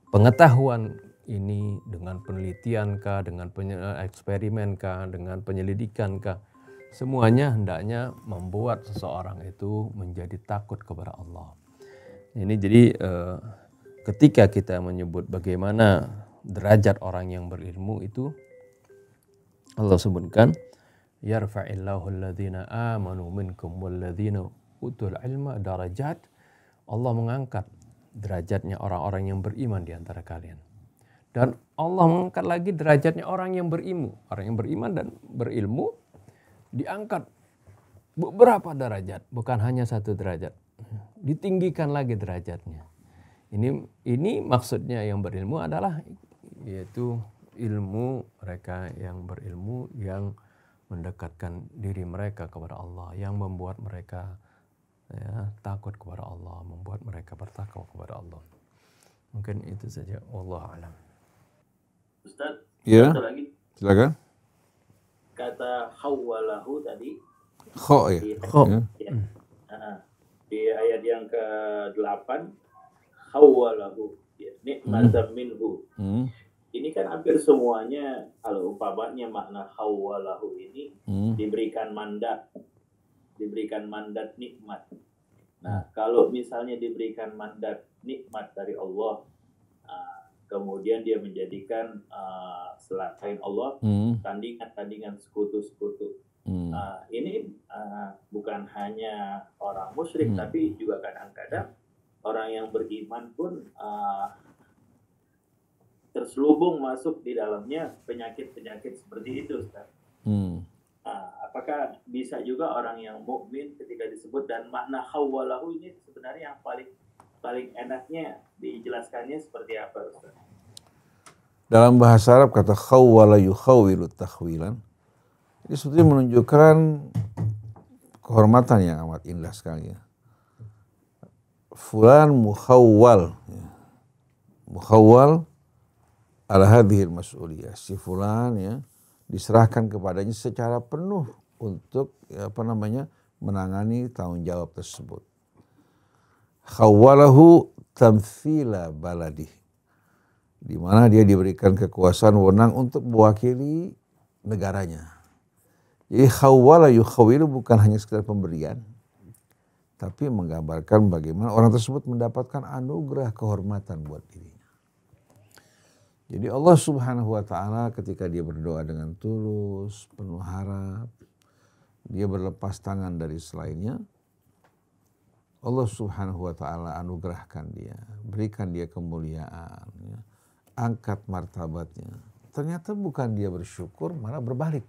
pengetahuan ini dengan penelitian kah, dengan eksperimen kah, dengan penyelidikan kah, semuanya hendaknya membuat seseorang itu menjadi takut kepada Allah. Ini jadi ketika kita menyebut bagaimana derajat orang yang berilmu itu, Allah sebutkan yarfa'illahu alladhina amanu minkum walladhina utul ilma darajat. Allah mengangkat derajatnya orang-orang yang beriman di antara kalian. Dan Allah mengangkat lagi derajatnya orang yang berilmu. Orang yang beriman dan berilmu diangkat beberapa derajat, bukan hanya satu derajat. Ditinggikan lagi derajatnya. Ini maksudnya yang berilmu adalah yaitu ilmu mereka yang berilmu, yang mendekatkan diri mereka kepada Allah, yang membuat mereka ya, takut kepada Allah, membuat mereka bertakwa kepada Allah. Mungkin itu saja. Wallahu a'lam. Ustaz, Ya, satu lagi. silakan. Kata khawwalahu tadi. Kho ya. Kho. Ya. Di ayat yang ke-8, khawwalahu, ya, nikmatan minhu. Ini kan hampir semuanya, kalau umpamanya makna khawwalahu ini diberikan mandat nikmat. Nah, kalau misalnya diberikan mandat nikmat dari Allah, kemudian dia menjadikan selain Allah tandingan sekutu-sekutu. Ini bukan hanya orang musyrik, tapi juga kadang-kadang orang yang beriman pun terselubung masuk di dalamnya penyakit-penyakit seperti itu, Ustaz. Apakah bisa juga orang yang mukmin ketika disebut, dan makna khawwalahu ini sebenarnya yang paling enaknya dijelaskannya seperti apa, Ustaz? Dalam bahasa Arab kata khawwala yukhawwilu takhwilan. Ini sebetulnya menunjukkan kehormatan yang amat indah sekali ya. Fulan mukhawwal. Mukhawwal ala hadhil mas'uliyah. Si fulan ya diserahkan kepadanya secara penuh untuk menangani tanggung jawab tersebut. Khawwalahu tamthila baladih, di mana dia diberikan kekuasaan wewenang untuk mewakili negaranya. Jadi khawwala yukhawwilu bukan hanya sekedar pemberian, tapi menggambarkan bagaimana orang tersebut mendapatkan anugerah kehormatan buat dirinya. Jadi Allah Subhanahu wa taala ketika dia berdoa dengan tulus, penuh harap, dia berlepas tangan dari selainnya, Allah Subhanahu wa taala anugerahkan dia, berikan dia kemuliaan, ya, angkat martabatnya. Ternyata bukan dia bersyukur, malah berbalik.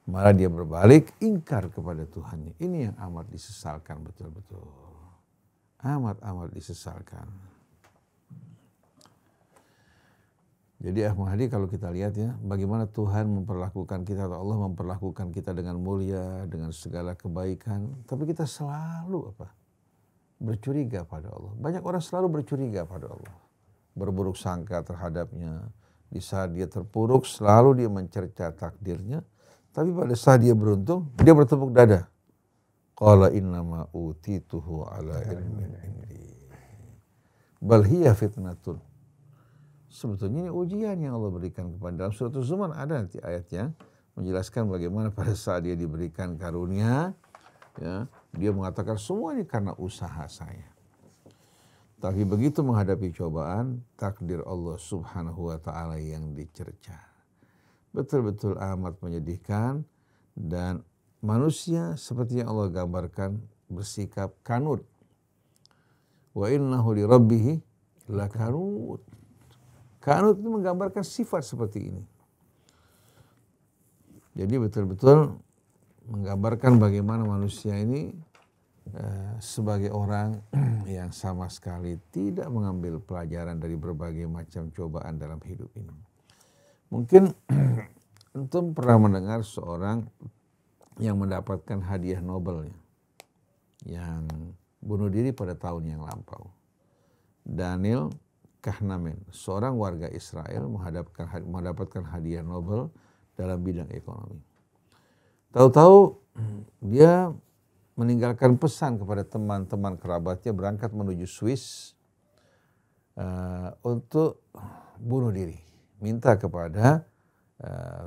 Malah dia berbalik, ingkar kepada Tuhannya. Ini yang amat disesalkan betul-betul. Amat-amat disesalkan. Jadi Ahmadi, kalau kita lihat ya, bagaimana Tuhan memperlakukan kita, atau Allah memperlakukan kita dengan mulia, dengan segala kebaikan. Tapi kita selalu bercuriga pada Allah. Banyak orang selalu bercuriga pada Allah. Berburuk sangka terhadapnya. Di saat dia terpuruk, selalu dia mencerca takdirnya. Tapi pada saat dia beruntung, dia bertepuk dada. Qala innama utituhu ala ilmin indi. Bal hiya fitnatun Sebetulnya ini ujian yang Allah berikan kepada. Dalam surat Az-Zumar ada nanti ayatnya menjelaskan bagaimana pada saat dia diberikan karunia, ya, dia mengatakan semua ini karena usaha saya. Tapi begitu menghadapi cobaan, takdir Allah Subhanahu wa Ta'ala yang dicerca. Betul-betul amat menyedihkan, dan manusia seperti yang Allah gambarkan bersikap kanut. Wa innahu li rabbihi lakanut. Kanut itu menggambarkan sifat seperti ini. Jadi betul-betul menggambarkan bagaimana manusia ini sebagai orang yang sama sekali tidak mengambil pelajaran dari berbagai macam cobaan dalam hidup ini. Mungkin antum pernah mendengar seorang yang mendapatkan hadiah Nobel yang bunuh diri pada tahun yang lampau. Daniel Kahneman, seorang warga Israel mendapatkan hadiah Nobel dalam bidang ekonomi. Tahu-tahu dia meninggalkan pesan kepada teman-teman kerabatnya berangkat menuju Swiss untuk bunuh diri. Minta kepada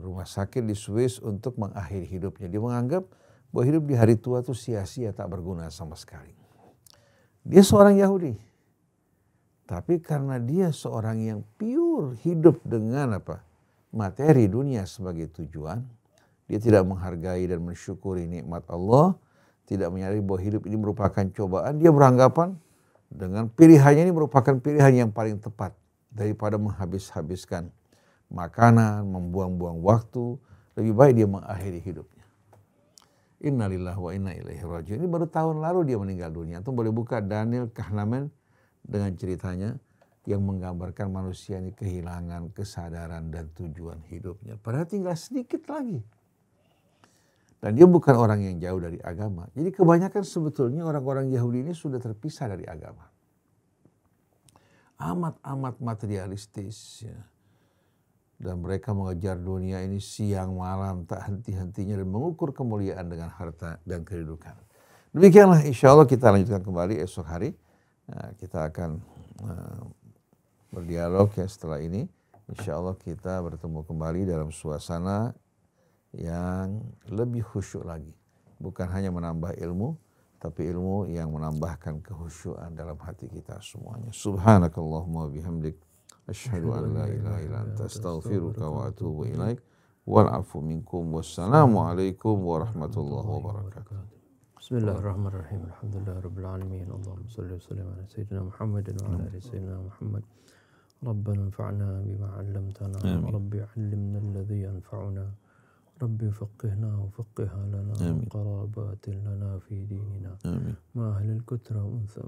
rumah sakit di Swiss untuk mengakhiri hidupnya. Dia menganggap bahwa hidup di hari tua itu sia-sia, tak berguna sama sekali. Dia seorang Yahudi. Tapi karena dia seorang yang pure, hidup dengan materi dunia sebagai tujuan, dia tidak menghargai dan mensyukuri nikmat Allah, tidak menyadari bahwa hidup ini merupakan cobaan. Dia beranggapan dengan pilihannya ini merupakan pilihan yang paling tepat daripada menghabis-habiskan makanan, membuang-buang waktu. Lebih baik dia mengakhiri hidupnya. Innalillahi wa inna ilaihi raji'un. Ini baru tahun lalu dia meninggal dunia. Antum boleh buka Daniel Kahneman dengan ceritanya yang menggambarkan manusia ini kehilangan kesadaran dan tujuan hidupnya. Padahal tinggal sedikit lagi. Dan dia bukan orang yang jauh dari agama. Jadi kebanyakan sebetulnya orang-orang Yahudi ini sudah terpisah dari agama. Amat-amat materialistis. Ya. Dan mereka mengejar dunia ini siang malam tak henti-hentinya dan mengukur kemuliaan dengan harta dan kedudukan. Demikianlah, insya Allah kita lanjutkan kembali esok hari. Nah, kita akan berdialog ya setelah ini. Insya Allah kita bertemu kembali dalam suasana yang lebih khusyuk lagi. Bukan hanya menambah ilmu, tapi ilmu yang menambahkan kehusyuan dalam hati kita semuanya. Subhanakallahumma bihamdik. Asyhadu an la ilaha illa anta astaghfiruka wa atubu ilaik. Wal afu minkum. Wassalamualaikum warahmatullahi wabarakatuh. Bismillahirrahmanirrahim. Alhamdulillahirabbil alamin. Allahumma shalli wa sallim ala sayyidina Muhammadin wa ala ali sayyidina Muhammad. Rabbana anfa'na bima 'allamtana. Rabbi 'allimna alladhi yanfa'una. Rabbi faqihna wa faqih lana wa qarabatin lana fi dinina. Ma ahlil kutri untha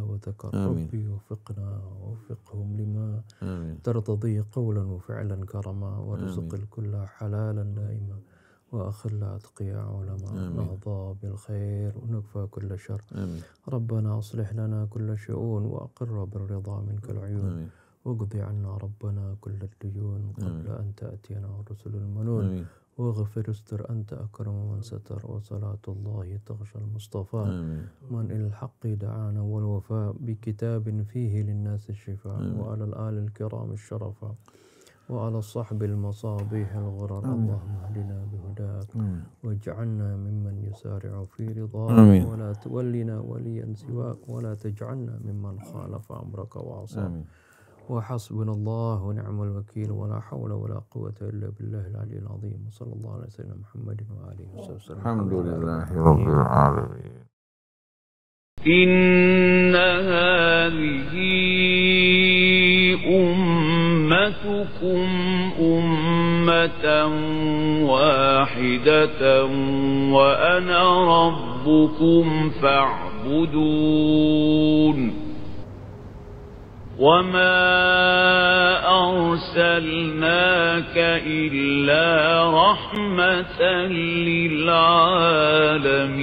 wa dhakar. Rabbi wafiqna wa wafiqhum lima tartadi qawlan wa fi'lan karama warzuqil kulla halalan daima. وأخل أتقياء علماء نهضى بالخير ونكفى كل شر ربنا أصلح لنا كل شؤون وأقر بالرضا منك العيون واقضي عنا ربنا كل الديون قبل أن تأتينا رسل المنون واغفر استر أنت أكرم من ستر وصلاة الله تغشى المصطفى من إلى الحق دعانا والوفاء بكتاب فيه للناس الشفاء وعلى الآل الكرام الشرفاء وعلى الصحب المصابيح الغرر اللهم اهدنا بهداك واجعلنا ممن يسارع في رضاك ولا تولنا وليا سواك ولا تجعلنا ممن خالف أمرك وعصاك وحسبنا الله ونعم الوكيل ولا حول ولا قوة إلا بالله العلي العظيم وصلى الله على سيدنا محمد وآله وسلم. الحمد لله رب العالمين. إن هذه أمتكم أمة واحدة وأنا ربكم فاعبدون وما أرسلناك إلا رحمة للعالمين